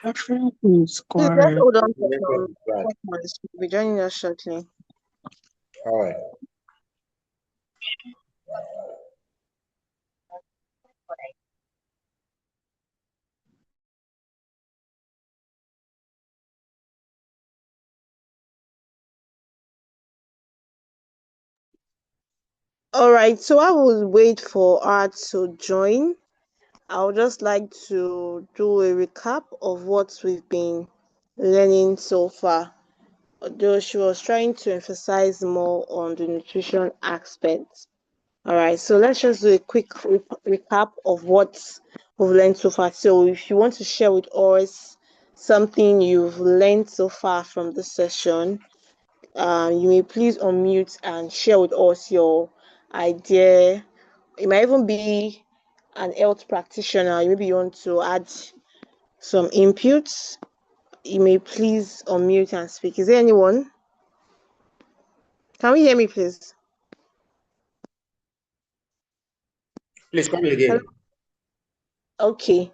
Please, let's hold on for some Right. seconds. We'll be joining us shortly. All right. All right, so I will wait for her to join. I would just like to do a recap of what we've been learning so far. Although she was trying to emphasize more on the nutrition aspect. All right, so let's just do a quick recap of what we've learned so far. So, if you want to share with us something you've learned so far from this session, you may please unmute and share with us your idea. It might even be an health practitioner. Maybe you want to add some inputs. You may please unmute and speak. Is there anyone? Can we hear me, please? Please come Hello? again. Okay.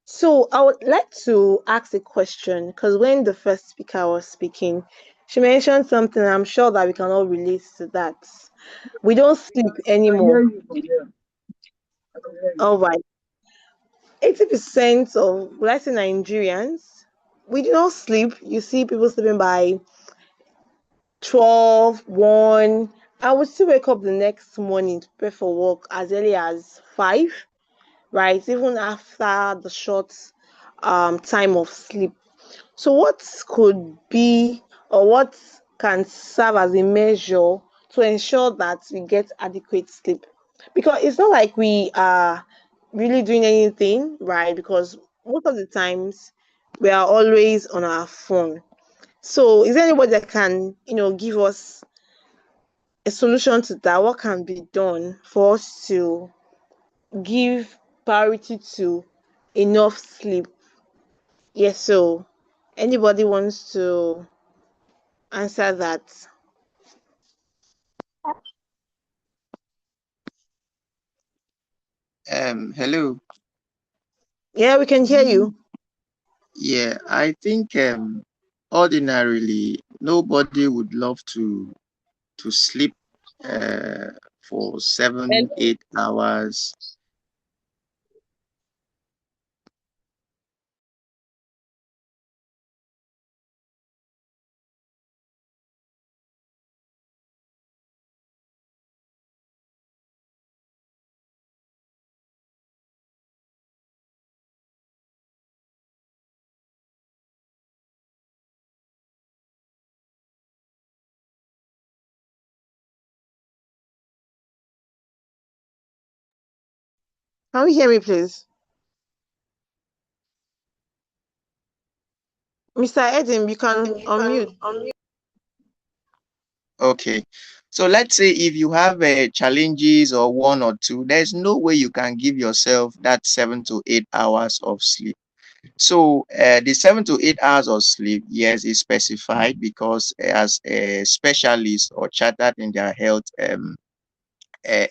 So I would like to ask a question because when the first speaker was speaking, she mentioned something. I'm sure that we can all relate to that. We don't sleep I can hear anymore. you from here. I can hear you. All right. 80% of, would I say, Nigerians, we do not sleep. You see people sleeping by 12, 1. I would still wake up the next morning to prepare for work as early as 5, right? Even after the short time of sleep. So what could be or what can serve as a measure to ensure that we get adequate sleep? Because it's not like we are really doing anything, right? Because most of the times we are always on our phone. So is there anybody that can, give us a solution to that? What can be done for us to give priority to enough sleep? Yes, so anybody wants to answer that? Hello. Yeah, we can hear you. Yeah, I think ordinarily nobody would love to sleep for 7, 8 hours. Can you hear me, please? Mr. Edim, you can unmute. Okay. So let's say if you have challenges or one or two, there's no way you can give yourself that 7 to 8 hours of sleep. So the 7 to 8 hours of sleep, yes, is specified because as a specialist or chartered in their health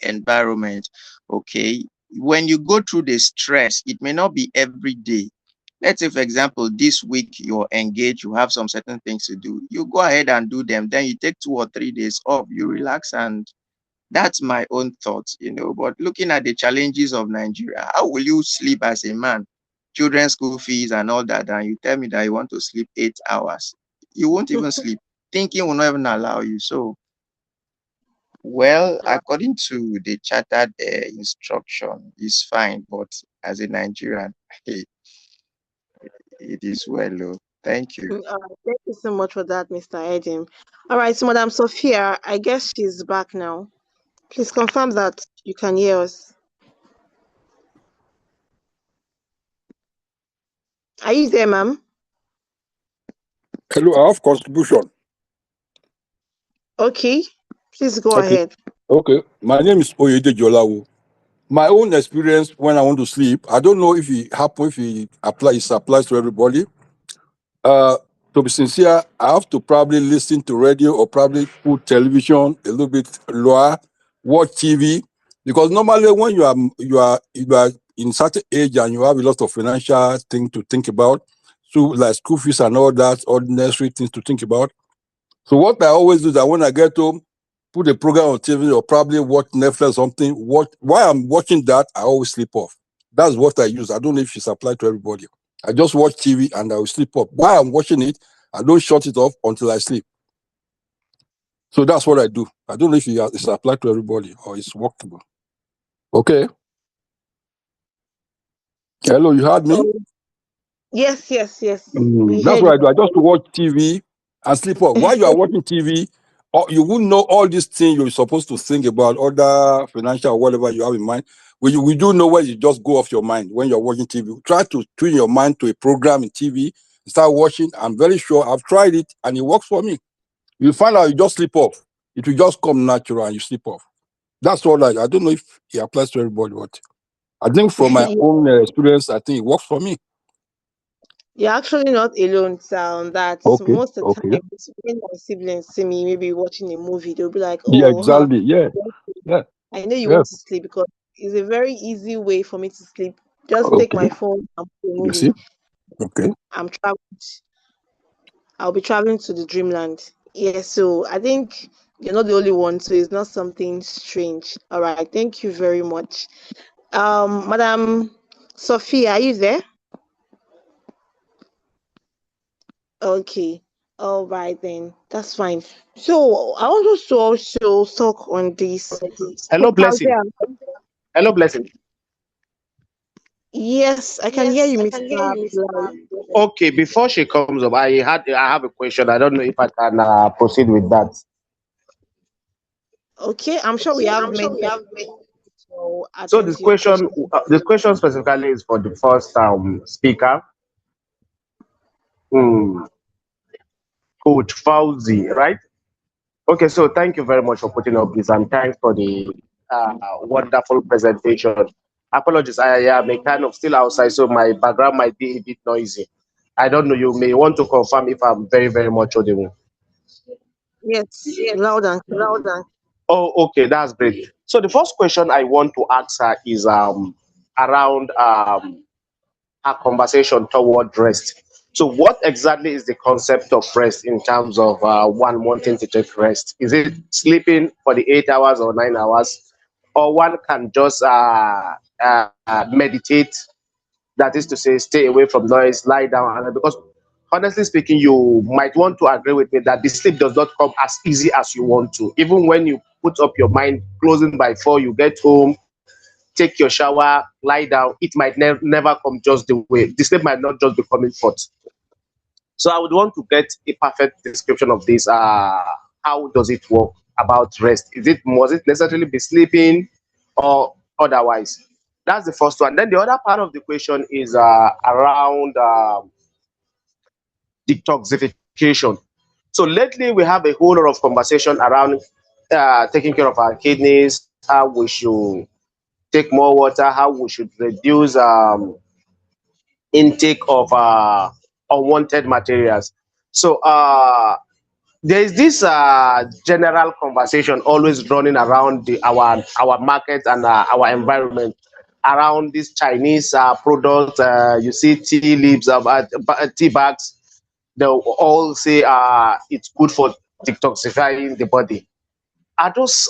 environment, okay, when you go through the stress, it may not be every day. Let's say, for example, this week you're engaged, you have some certain things to do. You go ahead and do them. Then you take 2 or 3 days off, you relax, and that's my own thoughts. But looking at the challenges of Nigeria, how will you sleep as a man? Children's school fees and all that, and you tell me that you want to sleep 8 hours. You won't even sleep. Thinking will not even allow you. So, well, according to the chartered instruction, it's fine. But as a Nigerian, hey, it is well. Oh. Thank you. Thank you so much for that, Mr. Edim. All right, so Madam Sophia, I guess she's back now. Please confirm that you can hear us. Are you there, ma'am? Hello, I have contribution. Okay, please go Okay. ahead. Okay. My name is Oyede Jolawu. My own experience when I want to sleep, I don't know if it applies to everybody. To be sincere, I have to probably listen to radio or probably put television a little bit lower, watch TV, because normally when you are in certain age and you have a lot of financial things to think about, so like school fees and all that, ordinary things to think about. So what I always do is that when I get home, put a program on TV or probably watch Netflix or something. While I'm watching that, I always sleep off. That's what I use. I don't know if it's applied to everybody. I just watch TV and I will sleep off. While I'm watching it, I don't shut it off until I sleep. So that's what I do. I don't know if it's applied to everybody or it's workable. Okay. Hello, you heard me? Yes. We That's heard what you. I do. I just watch TV and sleep off. While you are watching TV, you won't know all these things you're supposed to think about, other financial or whatever you have in mind. We do know where you just go off your mind when you're watching TV. Try to tune your mind to a program in TV, start watching. I'm very sure I've tried it and it works for me. You'll find out you just sleep off. It will just come natural and you sleep off. That's all I don't know if it applies to everybody, but I think from my own experience, I think it works for me. You're actually not alone, sir, on that. Okay, Most of the okay. time, when my siblings see me maybe watching a movie, they'll be like, Yeah, "Oh, huh, exactly. Yeah, yeah, I know you yeah. want to sleep," because it's a very easy way for me to sleep. Just take Okay. my phone and put a You see? movie. Okay. I'm traveling. I'll be traveling to the dreamland. Yeah, so I think you're not the only one, so it's not something strange. All right, thank you very much. Madam Sophia, are you there? Okay. All right then. That's fine. So I want us to also talk on this. Hello, Coach Blessing. Fauzia. Hello, Blessing. Yes, I can hear you, Mr. Blight. Okay, before she comes up, I have a question. I don't know if I can proceed with that. Okay, I'm sure we have many people to So attend to your question. this question specifically is for the first speaker, hmm, Coach Fauzi, right? Okay, so thank you very much for putting up this and thanks for the wonderful presentation. Apologies, I am a kind of still outside, so my background might be a bit noisy. I don't know, you may want to confirm if I'm very, very much audible. Yes, loud and clear. Oh, okay, that's great. So the first question I want to ask her is around her conversation toward rest. So, what exactly is the concept of rest in terms of one wanting to take rest? Is it sleeping for the 8 hours or 9 hours, or one can just meditate? That is to say, stay away from noise, lie down, and because honestly speaking, you might want to agree with me that the sleep does not come as easy as you want to. Even when you put up your mind, closing by 4, you get home, take your shower, lie down, it might never come just the way. The sleep might not just be coming forth. So I would want to get a perfect description of this. How does it work about rest? Must it necessarily be sleeping or otherwise? That's the first one. Then the other part of the question is around detoxification. So lately we have a whole lot of conversation around taking care of our kidneys, how we should take more water, how we should reduce intake of unwanted materials. So there is this general conversation always running around our market and our environment around these Chinese products. You see tea leaves, tea bags. They'll all say it's good for detoxifying the body. Are those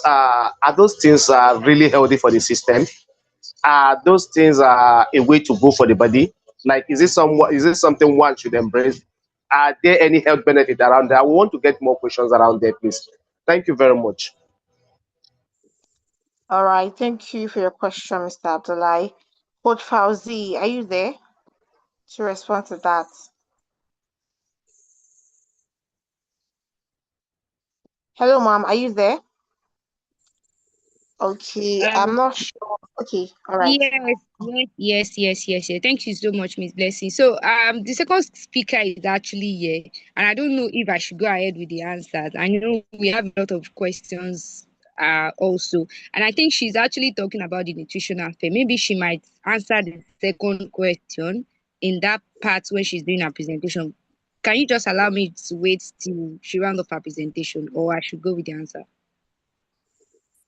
things really healthy for the system? Are those things a way to go for the body? Like, is this something one should embrace? Are there any health benefit around that? I want to get more questions around there, please. Thank you very much. All right. Thank you for your question, Mr. Abdullahi. Coach Fauzi, are you there to respond to that? Hello, ma'am. Are you there? Okay. I'm Um, not sure. Okay. All right. yes. Thank you so much, Miss Blessing. So, the second speaker is actually here, and I don't know if I should go ahead with the answers. I know we have a lot of questions, also, and I think she's actually talking about the nutritional aspect. Maybe she might answer the second question in that part when she's doing her presentation. Can you just allow me to wait till she round up her presentation, or I should go with the answer?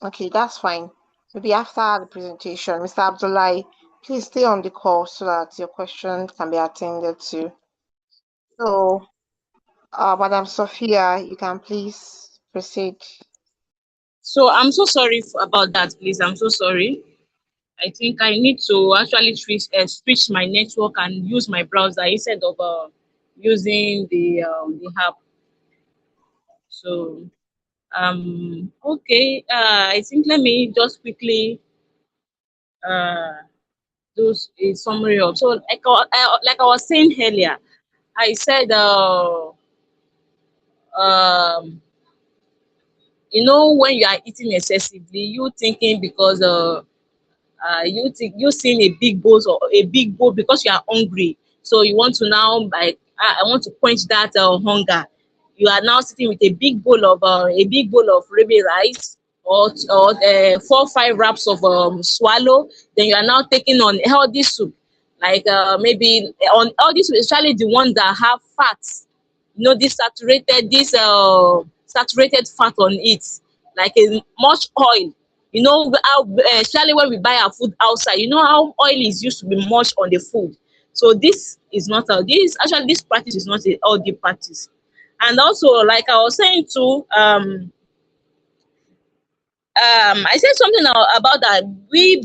Okay, that's fine. Maybe after the presentation, Mr. Abdullahi, please stay on the call so that your question can be attended to. So, Madam Sophia, you can please proceed. So I'm so sorry about that, please. I'm so sorry. I think I need to actually switch my network and use my browser instead of using the app. So okay. I think let me just quickly uh do a summary of. So like I was saying earlier, I said um when you are eating excessively, you thinking because you seeing a big bowl because you are hungry, so you want to now, like, I want to quench that hunger. You are now sitting with a big bowl of maybe rice, or 4 5 wraps of swallow. Then you are now taking on healthy soup, like maybe on all this, especially the ones that have fats, this saturated fat on it, like a much oil. How, especially when we buy our food outside, how oil is used to be much on the food. So this is not this practice is not a healthy practice. And also, like I was saying too, I said something about that we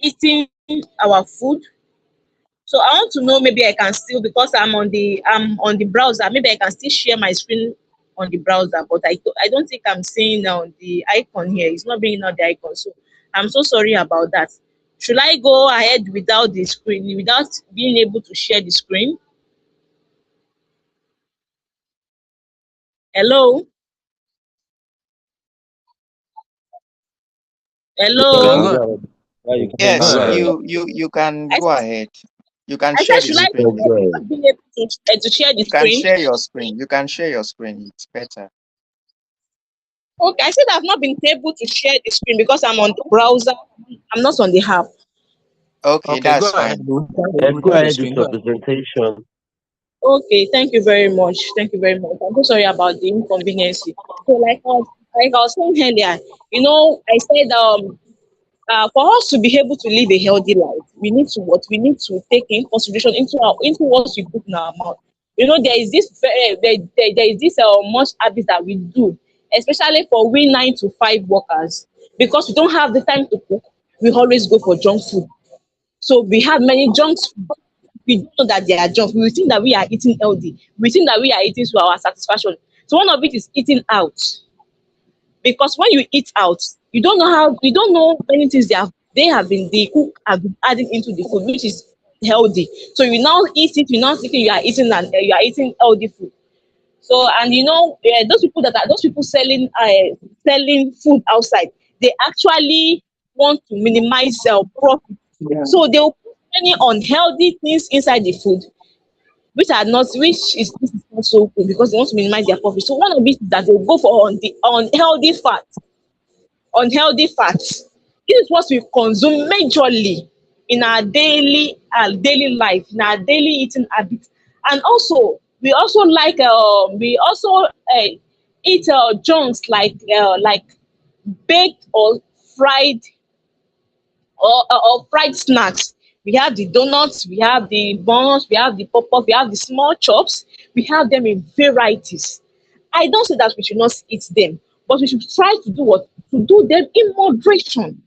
eating our food. So I want to know, maybe I can still, because I'm on the browser, maybe I can still share my screen on the browser, but I don't think I'm seeing the icon here. It's not bringing out the icon. So I'm so sorry about that. Should I go ahead without the screen, without being able to share the screen? Hello? You can Hello? go ahead. Yeah, you can go Yes, ahead. you can I go said, ahead. You can I said, share the should I You go can screen. go ahead ahead. without being able to share the You can screen? share your screen. You can share your screen. It's better. Okay, I said I've not been able to share the screen because I'm on the browser. I'm not on the app. Okay, Okay, go that's ahead. fine. Go Share the ahead with screen. Go your ahead. presentation. Okay, thank you very much. Thank you very much. I'm so sorry about the inconvenience. So like I was saying earlier, I said For us to be able to live a healthy life, we need to what? We need to take in consideration into what we put in our mouth. There is this there is this much habit that we do, especially for we 9 to 5 workers, because we don't have the time to cook. We always go for junk food. So we have many junk food. We don't know that they are junk. We think that we are eating healthy. We think that we are eating to our satisfaction. So one of it is eating out, because when you eat out, you don't know many things the cook have been adding into the food, which is healthy. So you now eat it, you now thinking you are eating healthy food. So, and those people selling food outside, they actually want to minimize profit. So they will put many unhealthy things inside the food, which is not so good, because they want to minimize their profit. So one of it is that they will go for on the unhealthy fats. This is what we consume majorly in our daily life, in our daily eating habits. And also, we also eat junks like baked or fried or fried snacks. We have the donuts, we have the buns, we have the pop-up, we have the small chops. We have them in varieties. I don't say that we should not eat them, but we should try to do what? To do them in moderation.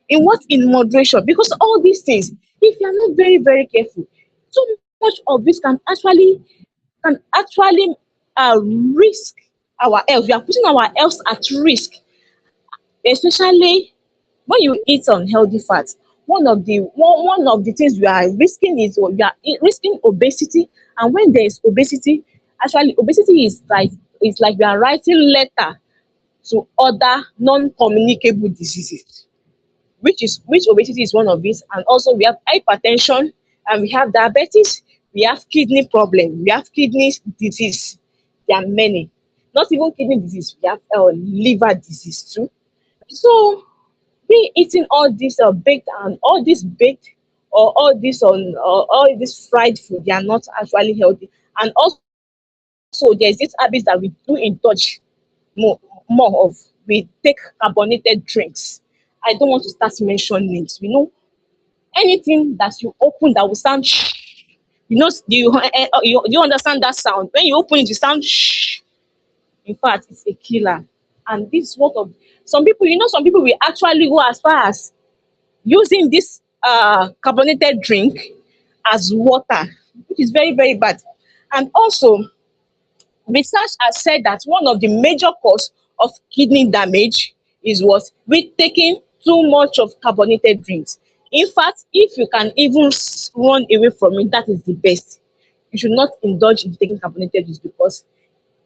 In what? In moderation. Because all these things, if you are not very, very careful, too much of this can actually risk our health. We are putting our health at risk, especially when you eat unhealthy fats. One of the things you are risking is risking obesity. And when there is obesity, actually obesity is like we are writing letter to other non-communicable diseases, which obesity is one of it. And also we have hypertension, and we have diabetes, we have kidney problem, we have kidney disease. There are many. Not even kidney disease, we have liver disease too. So we eating all this baked and all this on all this fried food, they are not actually healthy. And also there's this habit that we do indulge more more of. We take carbonated drinks. I don't want to start mentioning names. Anything that you open that will sound do you understand that sound? When you open it, you sound shh. In fact, it's a killer. And this is what of some people will actually go as far as using this carbonated drink as water, which is very, very bad. And also, research has said that one of the major cause of kidney damage is what? With taking too much of carbonated drinks. In fact, if you can even run away from it, that is the best. You should not indulge in taking carbonated drinks, because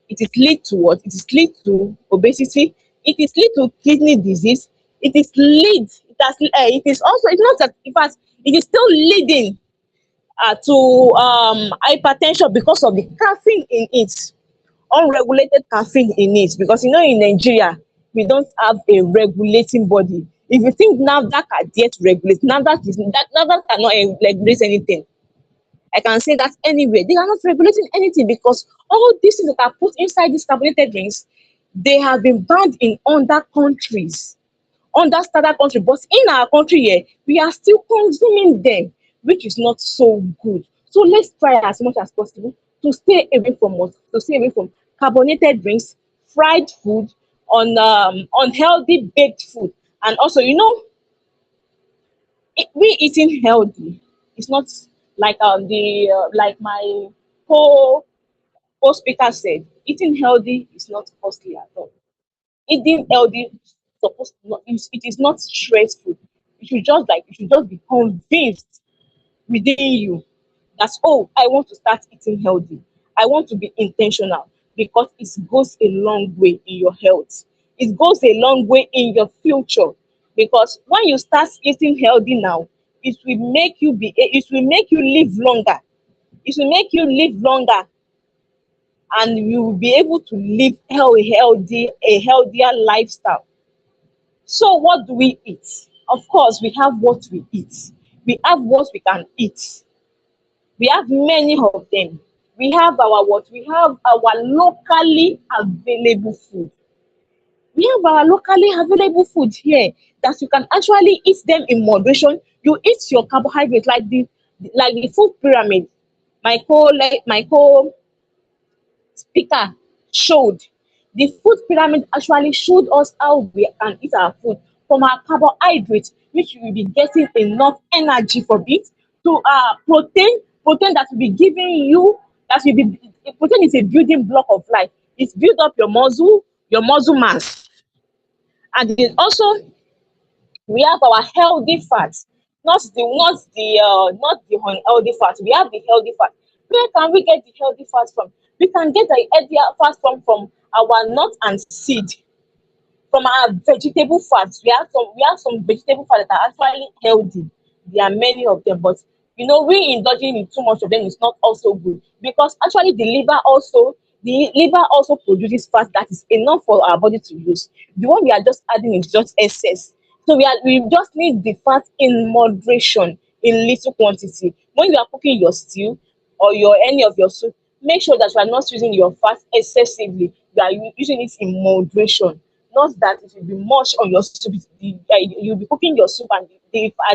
it is lead to what? It is lead to obesity. It is lead to kidney disease. It is also, it's not that, in fact, it is still leading to hypertension, because of the caffeine in it, unregulated caffeine in it. Because in Nigeria, we don't have a regulating body. If you think NAFDAC are there to regulate, NAFDAC cannot regulate anything. I can say that anyway. They are not regulating anything, because all these things that are put inside these carbonated drinks, they have been banned in other countries, under standard country. But in our country here, we are still consuming them, which is not so good. So let's try as much as possible to stay away from carbonated drinks, fried food, on unhealthy baked food. And also, we eating healthy. It's not like like my co speaker said. Eating healthy is not costly at all. Eating healthy it is not stressful. You should just be convinced within you that, oh, I want to start eating healthy. I want to be intentional, because it goes a long way in your health. It goes a long way in your future, because when you start eating healthy now, it will make you live longer. It will make you live longer, and you will be able to live a healthier lifestyle. So what do we eat? Of course, we have what we eat. We have what we can eat. We have many of them. We have our what? We have our locally available food. We have our locally available food here that you can actually eat them in moderation. You eat your carbohydrate like the food pyramid. My co speaker showed. The food pyramid actually showed us how we can eat our food from our carbohydrates, which we will be getting enough energy from it, to our protein that will be giving you, that will be, protein is a building block of life. It's build up your muscle mass. And then also we have our healthy fats, not the unhealthy fats. We have the healthy fat. Where can we get the healthy fats from? We can get the healthy fats from our nut and seed, from our vegetable fats. We have some vegetable fats that are actually healthy. There are many of them, but we indulging in too much of them is not also good, because actually the liver also produces fat that is enough for our body to use. The one we are just adding is just excess. So we just need the fat in moderation, in little quantity. When you are cooking your stew or your any of your soup, make sure that you are not using your fat excessively. You are using it in moderation. Not that it will be much on your soup. You'll be cooking your soup, and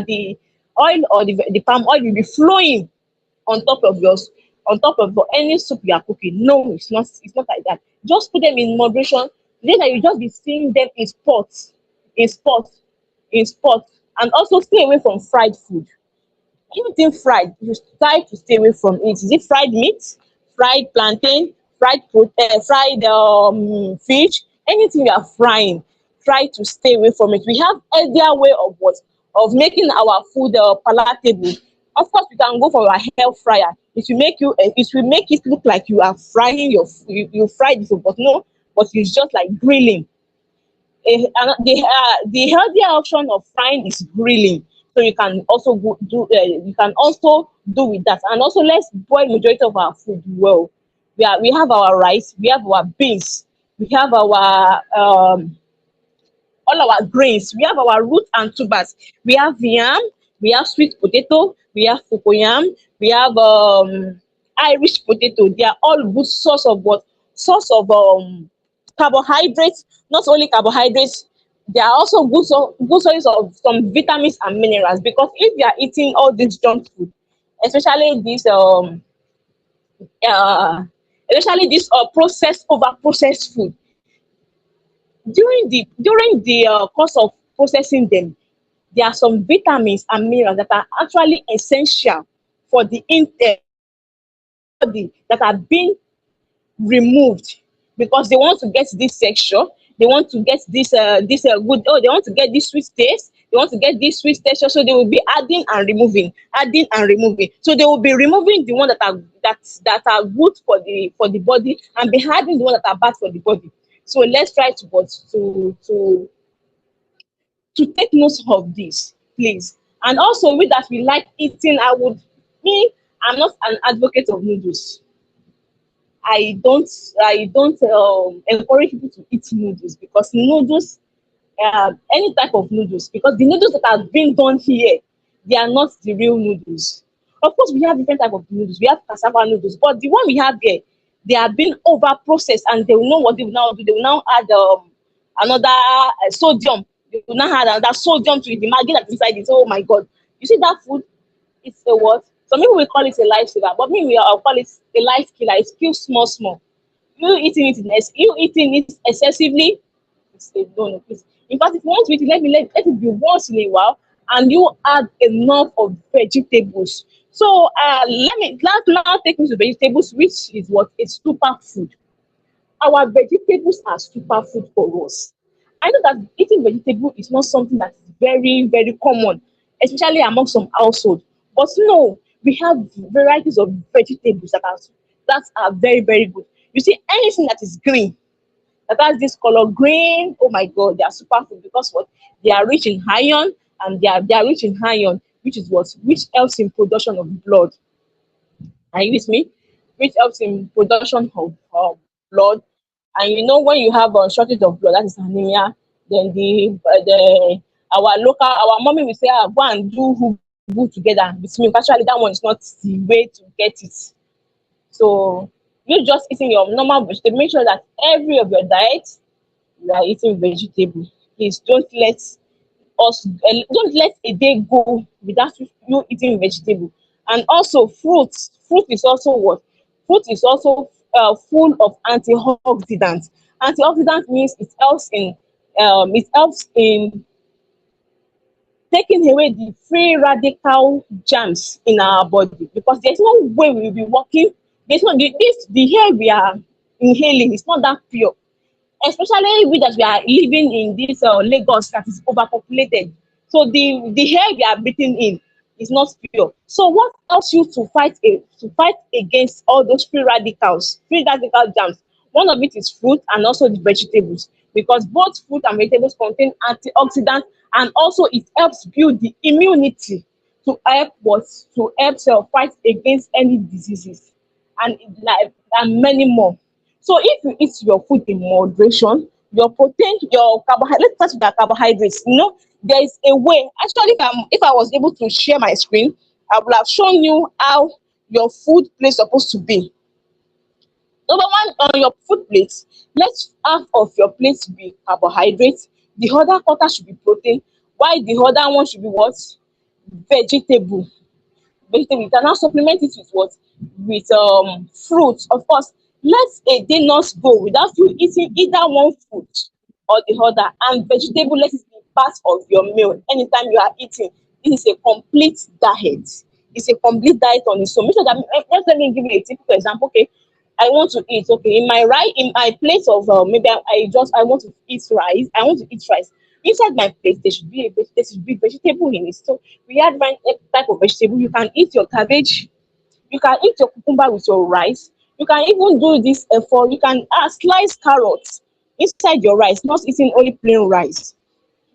the oil or the palm oil will be flowing on top of any soup you are cooking. No, it's not like that. Just put them in moderation. Then you just be seeing them in spots, in spots. And also stay away from fried food. Anything fried, you try to stay away from it. Is it fried meat, fried plantain, fried fish? Anything you are frying, try to stay away from it. We have healthier way of making our food palatable. Of course, we can go for our hair fryer. It will make it look like you are frying you fried the food, but no, but it's just like grilling. The healthier option of frying is grilling. So you can also do with that. And also, let's boil majority of our food well. We have our rice, we have our beans, we have our all our grains. We have our root and tubers. We have yam, we have sweet potato, we have cocoyam, we have Irish potato. They are all good source of what? Source of carbohydrates. Not only carbohydrates, they are also good sources of some vitamins and minerals. Because if you are eating all this junk food, especially this uh processed, over processed food, during the course of processing them, there are some vitamins and minerals that are actually essential for body, that are being removed, because they want to get this texture, they want to get this good, they want to get this sweet taste, they want to get this sweet texture. So they will be adding and removing. So they will be removing the one that are good for the body, and be adding the one that are bad for the body. So let's try to take note of this, please. And also, with that, we like eating. I'm not an advocate of noodles. I don't encourage people to eat noodles, because noodles, any type of noodles, because the noodles that have been done here, they are not the real noodles. Of course, we have different type of noodles. We have cassava noodles, but the one we have here, they are being over processed, and they will know what they will now do. They will now add another sodium. They will now add another sodium to it. The maggi that's inside it. Oh my God! You see that food? It's a what? Some people will call it a lifesaver, but me, I'll call it a life killer. It's still small, small. You eating it excessively, it's a no, no, please. In fact, if you want to eat it, let it be once in a while, and you add enough of vegetables. So let's now take me to vegetables, which is what a superfood. Our vegetables are superfood for us. I know that eating vegetable is not something that is very, very common, especially among some households. But no, we have varieties of vegetables that are very, very good. You see, anything that is green, that has this color green, oh my God, they are superfood, because what? They are rich in iron, and they are rich in iron, which helps in production of blood. Are you with me? Which helps in production of blood. And when you have a shortage of blood, that is anemia. Then our mommy will say, go and do Hugu together with milk. Actually, that one is not the way to get it. So you just eating your normal vegetable. Make sure that every of your diet, we are eating vegetable. Please don't let a day go without you eating vegetable. And also fruit is also what? Fruit is also full of antioxidants. Antioxidant means it helps in taking away the free radical germs in our body, because there's no way we will be working. There's no the air we are inhaling is not that pure, especially we that we are living in this Lagos that is overpopulated. So the air we are breathing in is not pure. So what helps you to fight against all those free radical germs? One of it is fruit and also the vegetables, because both fruit and vegetables contain antioxidants, and also it helps build the immunity to help what to help cell fight against any diseases, and like and many more. So if you eat your food in moderation, your protein, your carbohydrate, let's start with the carbohydrates. There is a way. Actually, if I was able to share my screen, I would have shown you how your food plate is supposed to be. Number one, on your food plate, let half of your plate be carbohydrates, the other quarter should be protein, while the other one should be what? Vegetable. Vegetable. You can now supplement it with what? With fruits. Of course, let a day not go without you eating either one fruit or the other. And vegetable, let it be part of your meal anytime you are eating. This is a complete diet. It's a complete diet on its own. Make sure that, let me give you a typical example. Okay, I want to eat. Okay, in my plate of maybe I want to eat rice. I want to eat rice. Inside my plate, there should be vegetable in it. So we have different type of vegetable. You can eat your cabbage. You can eat your cucumber with your rice. You can even do this for you can slice carrots inside your rice, not eating only plain rice.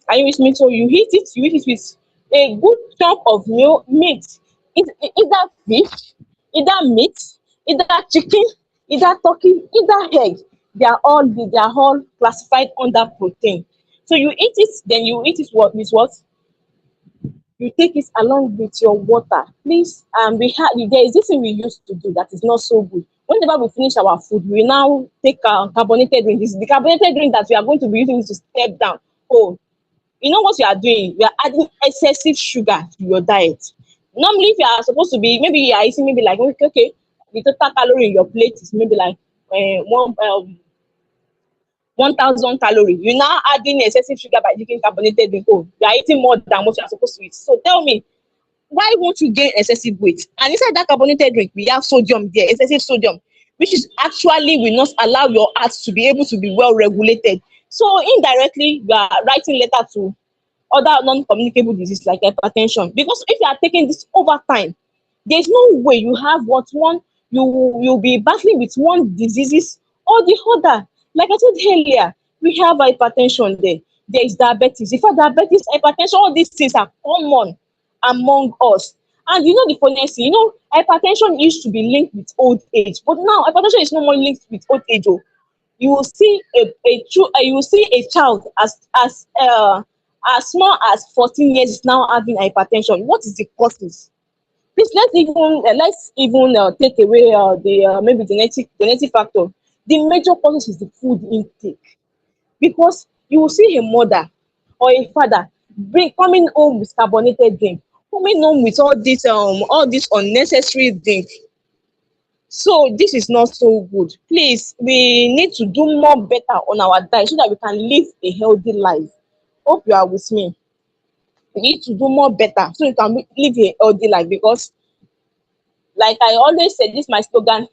Are you with me? So you eat it with a good chunk of meat, either fish, either meat, either chicken, either turkey, either egg. They are all classified under protein. So you eat it, then you eat it with what? You take it along with your water. Please, there is this thing we used to do that is not so good. Whenever we finish our food, we now take our carbonated drink. This is the carbonated drink that we are going to be using to step down. Oh, you know what you are doing? You are adding excessive sugar to your diet. Normally, if you are supposed to be, maybe you are eating maybe like, okay, the total calorie in your plate is maybe like 1,000 calorie. You now adding excessive sugar by drinking carbonated drink. Oh, you are eating more than what you are supposed to eat. So tell me, why won't you gain excessive weight? And inside that carbonated drink, we have sodium there, excessive sodium, which is actually will not allow your heart to be able to be well regulated. So indirectly, you are writing letter to other non-communicable diseases like hypertension. Because if you are taking this over time, there's no way you have what one you'll be battling with one diseases or the other. Like I said earlier, we have hypertension there. There is diabetes. In fact, diabetes, hypertension, all these things are common among us. And the funniest thing, hypertension used to be linked with old age, but now hypertension is no more linked with old age. Oh, you will see a child as small as 14 years is now having hypertension. What is the causes? Please, let's even take away the maybe genetic factor. The major causes is the food intake, because you will see a mother or a father coming home with carbonated drink, coming home with all this unnecessary drink. So this is not so good. Please, we need to do more better on our diet so that we can live a healthy life. Hope you are with me. We need to do more better so we can live a healthy life, because like I always say, this my slogan: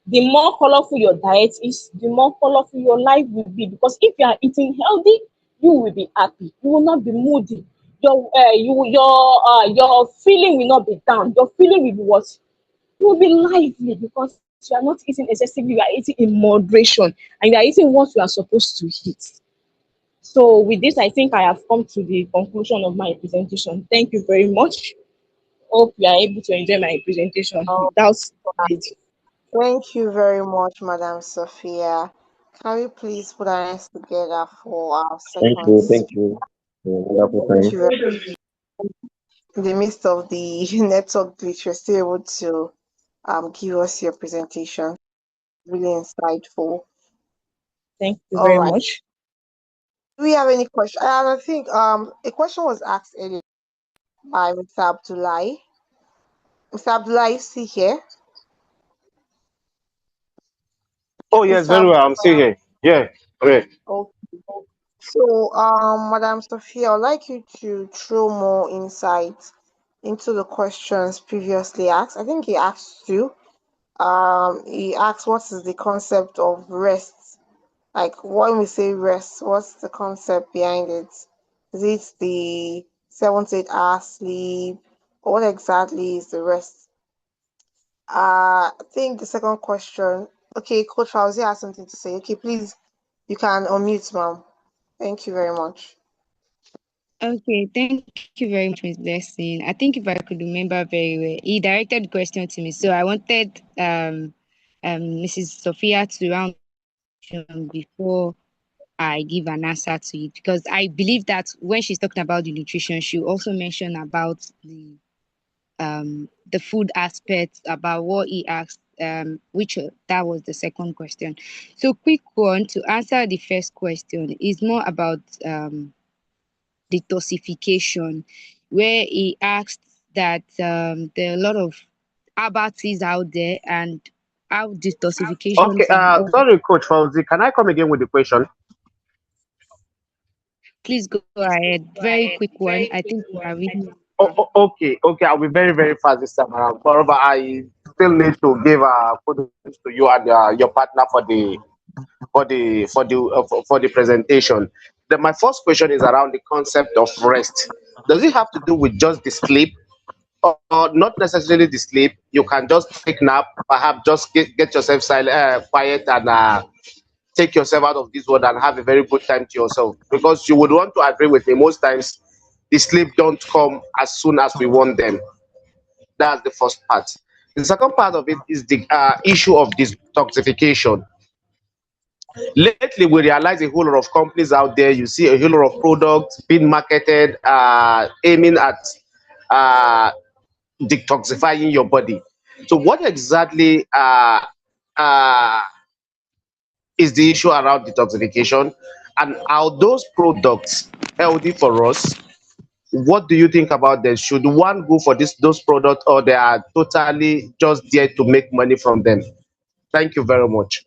the more colorful your diet is, the more colorful your life will be. Because if you are eating healthy, you will be happy. You will not be moody. Your feeling will not be down. Your feeling will be what? You will be lively, because you are not eating excessively. You are eating in moderation, and you are eating what you are supposed to eat. So with this, I think I have come to the conclusion of my presentation. Thank you very much. Hope you are able to enjoy my presentation Oh, without it. thank you very much, Madam Sophia. Can we please put our hands together for our Thank second you. Thank speaker? you. Wonderful Thank time. you very In the midst of the network glitch, you're still able to give us your presentation. Really insightful. Thank you All very right. much. Do we have any question? And I think a question was asked earlier by Mr. Abdullahi. Mr. Abdullahi, is he here? Oh, yes, Mr. very well. I'm still Abdullahi. here. Yeah, great. Okay. So, Madam Sophia, I'd like you to throw more insight into the questions previously asked. I think he asked two. He asked what is the concept of rest? Like when we say rest, what's the concept behind it? Is it the 7 to 8 hour sleep? Or what exactly is the rest? I think the second question. Okay, Coach Fauzi has something to say. Okay, please, you can unmute, ma'am. Thank you very much. Okay, thank you very much, Miss Blessing. I think if I could remember very well, he directed the question to me. So I wanted Mrs. Sophia to round before I give an answer to it, because I believe that when she's talking about the nutrition, she also mentioned about the food aspect, about what he asked, which that was the second question. So quick one to answer the first question is more about detoxification, where he asked that there are a lot of herbal teas out there and how detoxification Okay, can also. sorry, Coach Fauzi. Can I come again with the question? Please go ahead. Very quick one. I think we are really. Okay. I'll be very, very fast this time around. However, I still need to give kudos to you and your partner for the presentation. My first question is around the concept of rest. Does it have to do with just the sleep, or not necessarily the sleep? You can just take nap, perhaps just get yourself silent, quiet, and take yourself out of this world and have a very good time to yourself. Because you would want to agree with me, most times the sleep don't come as soon as we want them. That's the first part. The second part of it is the issue of detoxification. Lately, we realize a whole lot of companies out there. You see a whole lot of products being marketed, aiming at uh, detoxifying your body. So, what exactly uh, is the issue around detoxification, and are those products healthy for us? What do you think about them? Should one go for those products, or they are totally just there to make money from them? Thank you very much.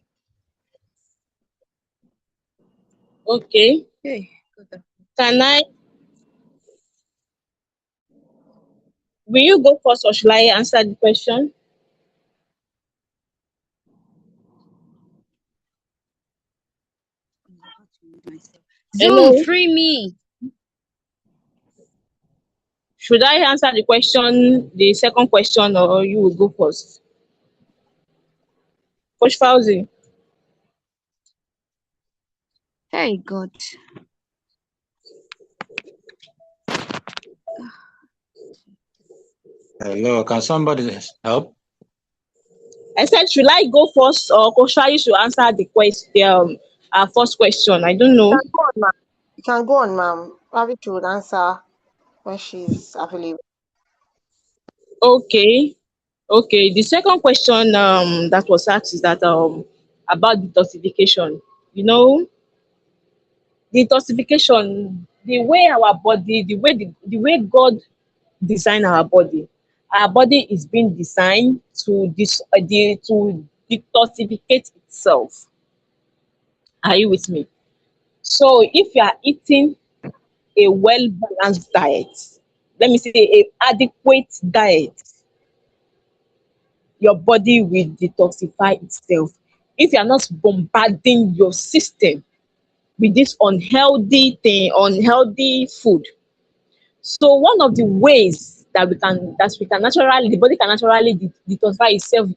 Okay. Hey. Can I? Will you go first, or should I answer the question? Zoom, Hello. free me. Should I answer the question, the second question, or you will go first? Coach Fauzi. Hey, God. Hello, can somebody help? I said, should I go first, or Coach Fauzi should answer the question, our first question? I don't You know. can go on, ma'am. You can go on, ma'am. Ravi would answer when she's available. Okay. Okay. The second question that was asked is that about detoxification. You know, detoxification, the way our body, the way God designed our body is being designed to to detoxificate itself. Are you with me? So if you are eating a well balanced diet, let me say a adequate diet, your body will detoxify itself. If you are not bombarding your system with this unhealthy food. So one of the ways that we can naturally, the body can naturally detoxify itself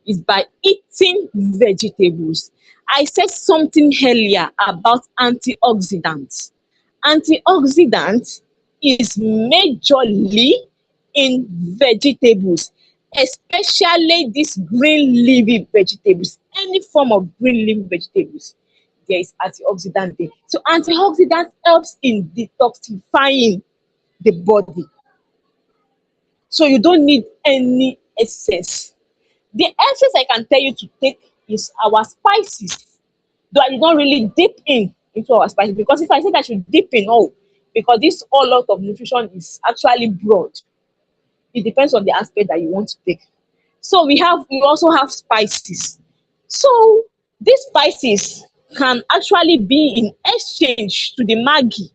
is by eating vegetables. I said something earlier about antioxidants. Antioxidant is majorly in vegetables, especially these green leafy vegetables. Any form of green leafy vegetables, there is antioxidant there. So antioxidant helps in detoxifying the body. So you don't need any excess. The excess I can tell you to take is our spices, though I did not really dip in into our spices. Because if I say that I should dip in all, because this whole lot of nutrition is actually broad. It depends on the aspect that you want to take. So we also have spices. So these spices can actually be in exchange to the Maggi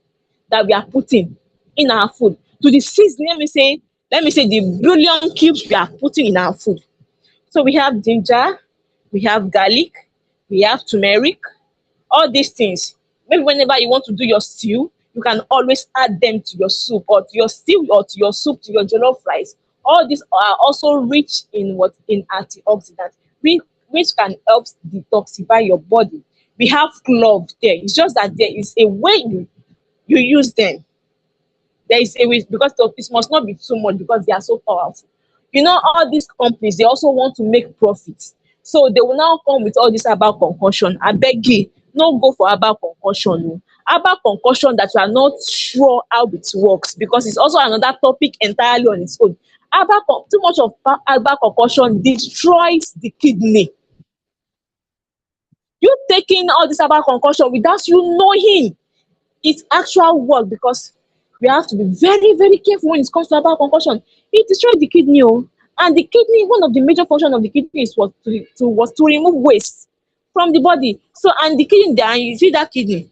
that we are putting in our food, to the seasoning, let me say the bouillon cubes we are putting in our food. So we have ginger, we have garlic, we have turmeric, all these things. Maybe whenever you want to do your stew, you can always add them to your soup, or to your stew, or to your soup, to your jollof rice. All these are also rich in what, in antioxidants, which can help detoxify your body. We have clove there. It's just that there is a way you use them. There is a way, because it must not be too much, because they are so powerful. All these companies, they also want to make profits. So they will now come with all this herbal concussion. I beg you, no go for herbal concussion. No. Herbal concussion that you are not sure how it works, because it's also another topic entirely on its own. Too much of herbal concussion destroys the kidney. You taking all this herbal concussion without you knowing its actual work, because we have to be very, very careful when it comes to herbal concussion. It destroys the kidney. Oh. And the kidney, one of the major functions of the kidney is was to remove waste from the body. So, and the kidney, and you see that kidney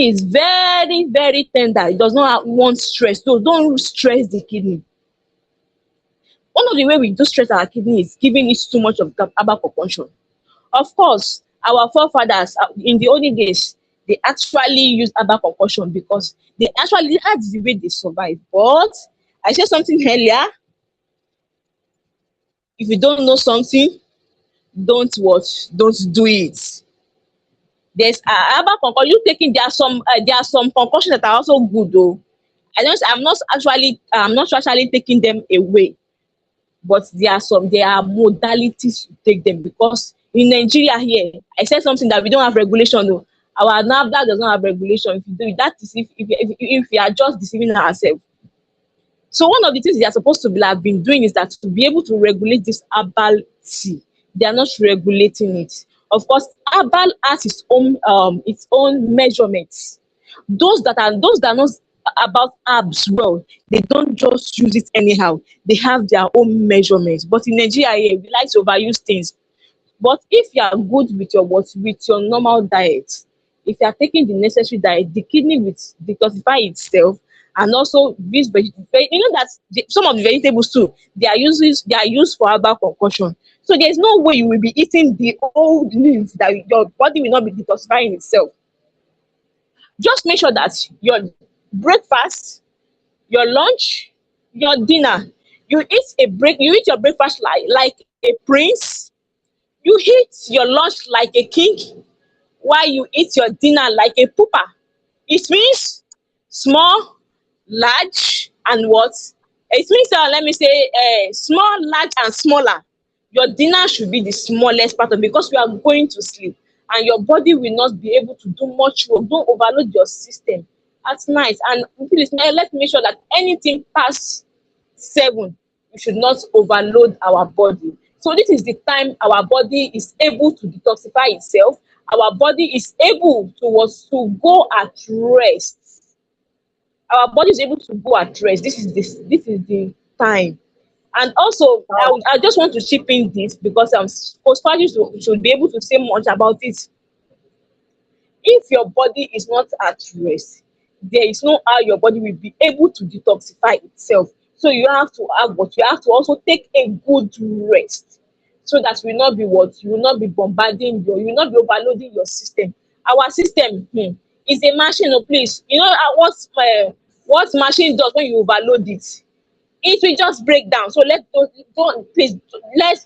is very, very tender. It does not want stress. So don't stress the kidney. One of the way we do stress our kidney is giving it too much of herbal concussion. Of course, our forefathers in the olden days, they actually use herbal concussion because that's the way they survive. But I said something earlier, if you don't know something, don't do it. There's herbal concussion. You taking there are some concussions that are also good though. I'm not actually taking them away. But there are modalities to take them, because in Nigeria here, I said something that we don't have regulation though. Our NAFDAC does not have regulation. If you do it, that is if we are just deceiving ourselves. So one of the things they are supposed to have been doing is that to be able to regulate this herbal tea, they are not regulating it. Of course, herbal has its own measurements. Those that knows about herbs well, they don't just use it anyhow. They have their own measurements. But in Nigeria here, we like to overuse things. But if you are good with your normal diet, if you are taking the necessary diet, the kidney will detoxify itself. And also this that some of the vegetables too, they are used for herbal concussion. So there's no way you will be eating the old leaves that your body will not be detoxifying itself. Just make sure that your breakfast, your lunch, your dinner, you eat your breakfast like a prince, you eat your lunch like a king, while you eat your dinner like a pooper. It means small, large, and what? It means let me say small, large, and smaller. Your dinner should be the smallest part of it, because you are going to sleep and your body will not be able to do much work. Don't overload your system at night. And please, let's make sure that anything past 7, we should not overload our body. So this is the time our body is able to detoxify itself. Our body is able to go at rest. Our body is able to go at rest. This is the time. And also, I just want to chip in this, because postpartum should be able to say much about it. If your body is not at rest, there is no how your body will be able to detoxify itself. So you have to also take a good rest, so that you will not be you will not be overloading your system. Our system is a machine. Oh, please, what machine does when you overload it? It will just break down. So let's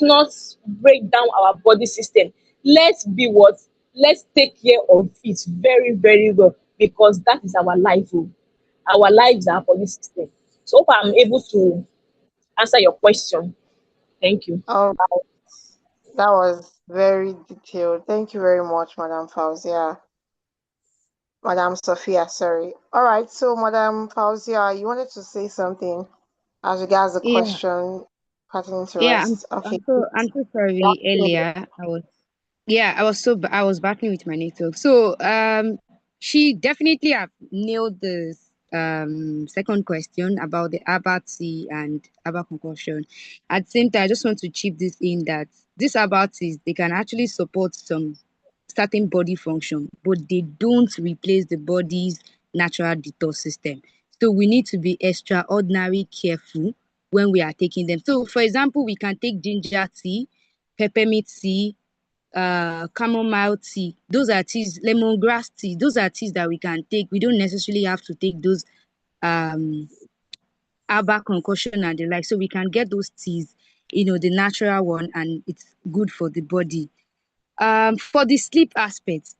not break down our body system. Let's take care of it very, very well, because that is our life. Oh. Our lives are body system. So hope I'm able to answer your question. Thank you. All right. That was very detailed. Thank you very much, Madam Fauzia. Madam Sophia, sorry. All right, so Madam Fauzia, you wanted to say something as regards the Yeah, question pertaining to yeah. rest. Okay. I'm so sorry. Earlier, I was battling with my network. So She definitely have nailed the second question about the herbal tea and herbal concussion. At the same time, I just want to chip this in that these herbal teas, they can actually support some certain body function, but they don't replace the body's natural detox system. So we need to be extraordinary careful when we are taking them. So, for example, we can take ginger tea, peppermint tea, chamomile tea. Those are teas, lemongrass tea. Those are teas that we can take. We don't necessarily have to take those um herbal concoction and the like. So we can get those teas, the natural one, and it's good for the body. For the sleep aspect,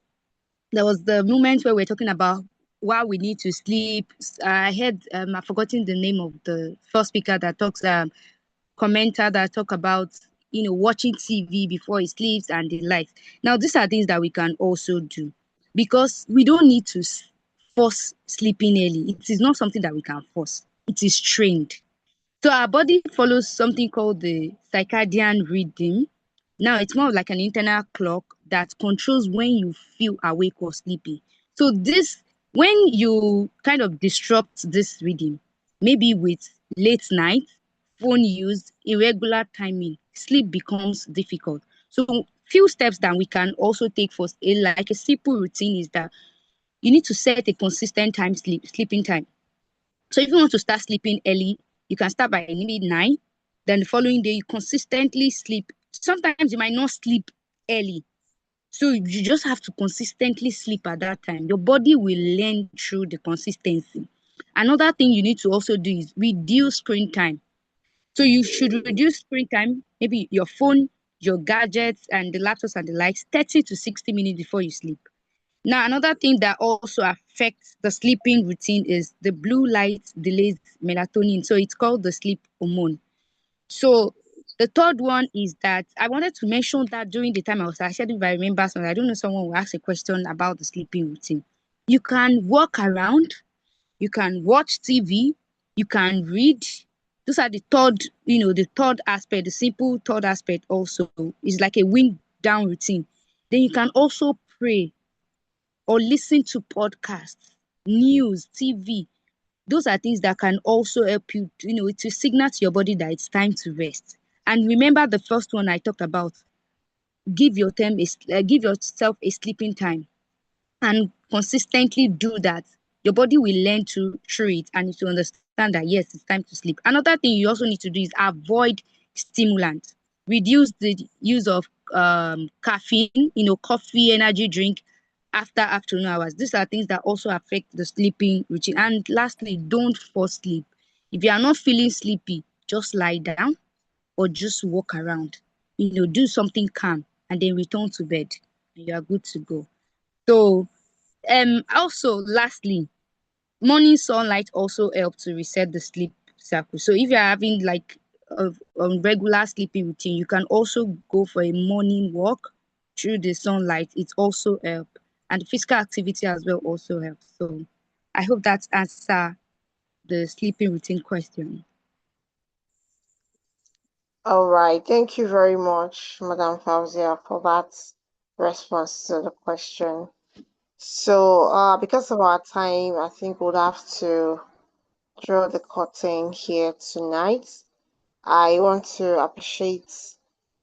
there was the moment where we're talking about why we need to sleep. I heard I've forgotten the name of the first speaker that talks commenter that talk about watching TV before he sleeps and the likes. Now these are things that we can also do because we don't need to force sleeping early. It is not something that we can force. It is trained. So our body follows something called the circadian rhythm. Now it's more of like an internal clock that controls when you feel awake or sleepy. So this, when you kind of disrupt this rhythm, maybe with late night, phone use, irregular timing, sleep becomes difficult. So few steps that we can also take for like a simple routine is that you need to set a consistent sleeping time. So if you want to start sleeping early, you can start by maybe 9. Then the following day, you consistently sleep. Sometimes you might not sleep early. So you just have to consistently sleep at that time. Your body will learn through the consistency. Another thing you need to also do is reduce screen time. So you should reduce screen time, maybe your phone, your gadgets, and the laptops and the likes, 30 to 60 minutes before you sleep. Now, another thing that also affects the sleeping routine is the blue light delays melatonin. So it's called the sleep hormone. So the third one is that I wanted to mention that during the time I said if I remember something, I don't know, someone will ask a question about the sleeping routine. You can walk around, you can watch TV, you can read. Those are the third aspect, the simple third aspect also is like a wind down routine. Then you can also pray or listen to podcasts, news, TV. Those are things that can also help you, to signal to your body that it's time to rest. And remember the first one I talked about, give yourself a sleeping time and consistently do that. Your body will learn to through it and to understand that yes, it's time to sleep. Another thing you also need to do is avoid stimulants. Reduce the use of caffeine, coffee, energy drink after afternoon hours. These are things that also affect the sleeping routine. And lastly, don't force sleep. If you are not feeling sleepy, just lie down or just walk around. Do something calm and then return to bed and you are good to go. So also lastly, morning sunlight also help to reset the sleep cycle. So if you're having like a regular sleeping routine, you can also go for a morning walk through the sunlight. It also help, and physical activity as well also helps. So I hope that answer the sleeping routine question. All right. Thank you very much, Madam Fauzia, for that response to the question. So, because of our time, I think we'll have to draw the curtain here tonight. I want to appreciate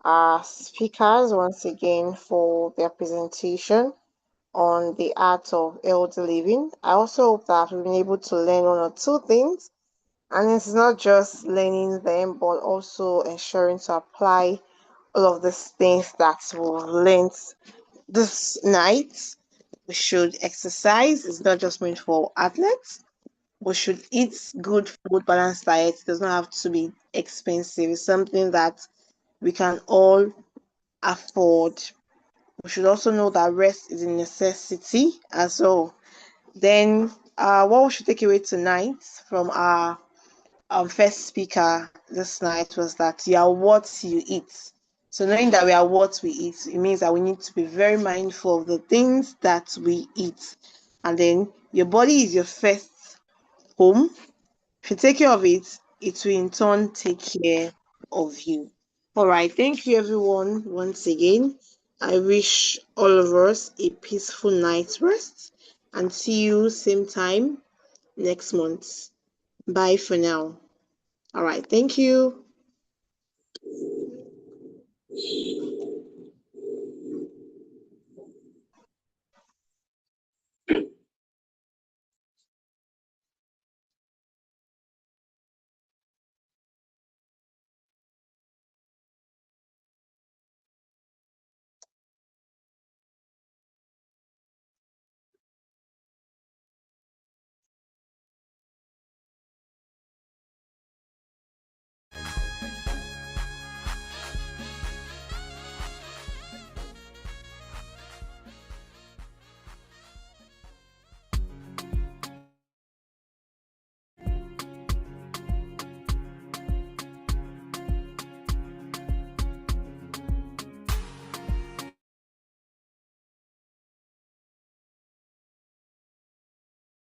our speakers once again for their presentation on the art of healthy living. I also hope that we've been able to learn one or two things. And it's not just learning them, but also ensuring to apply all of these things that we've learned this night. We should exercise. It's not just meant for athletes. We should eat good food, balanced diet. It does not have to be expensive. It's something that we can all afford. We should also know that rest is a necessity as well. Then, what we should take away tonight from our first speaker this night was that you are what you eat. So knowing that we are what we eat, it means that we need to be very mindful of the things that we eat. And then your body is your first home. If you take care of it, it will in turn take care of you. All right. Thank you, everyone, once again. I wish all of us a peaceful night's rest. and see you same time next month. Bye for now. All right. Thank you.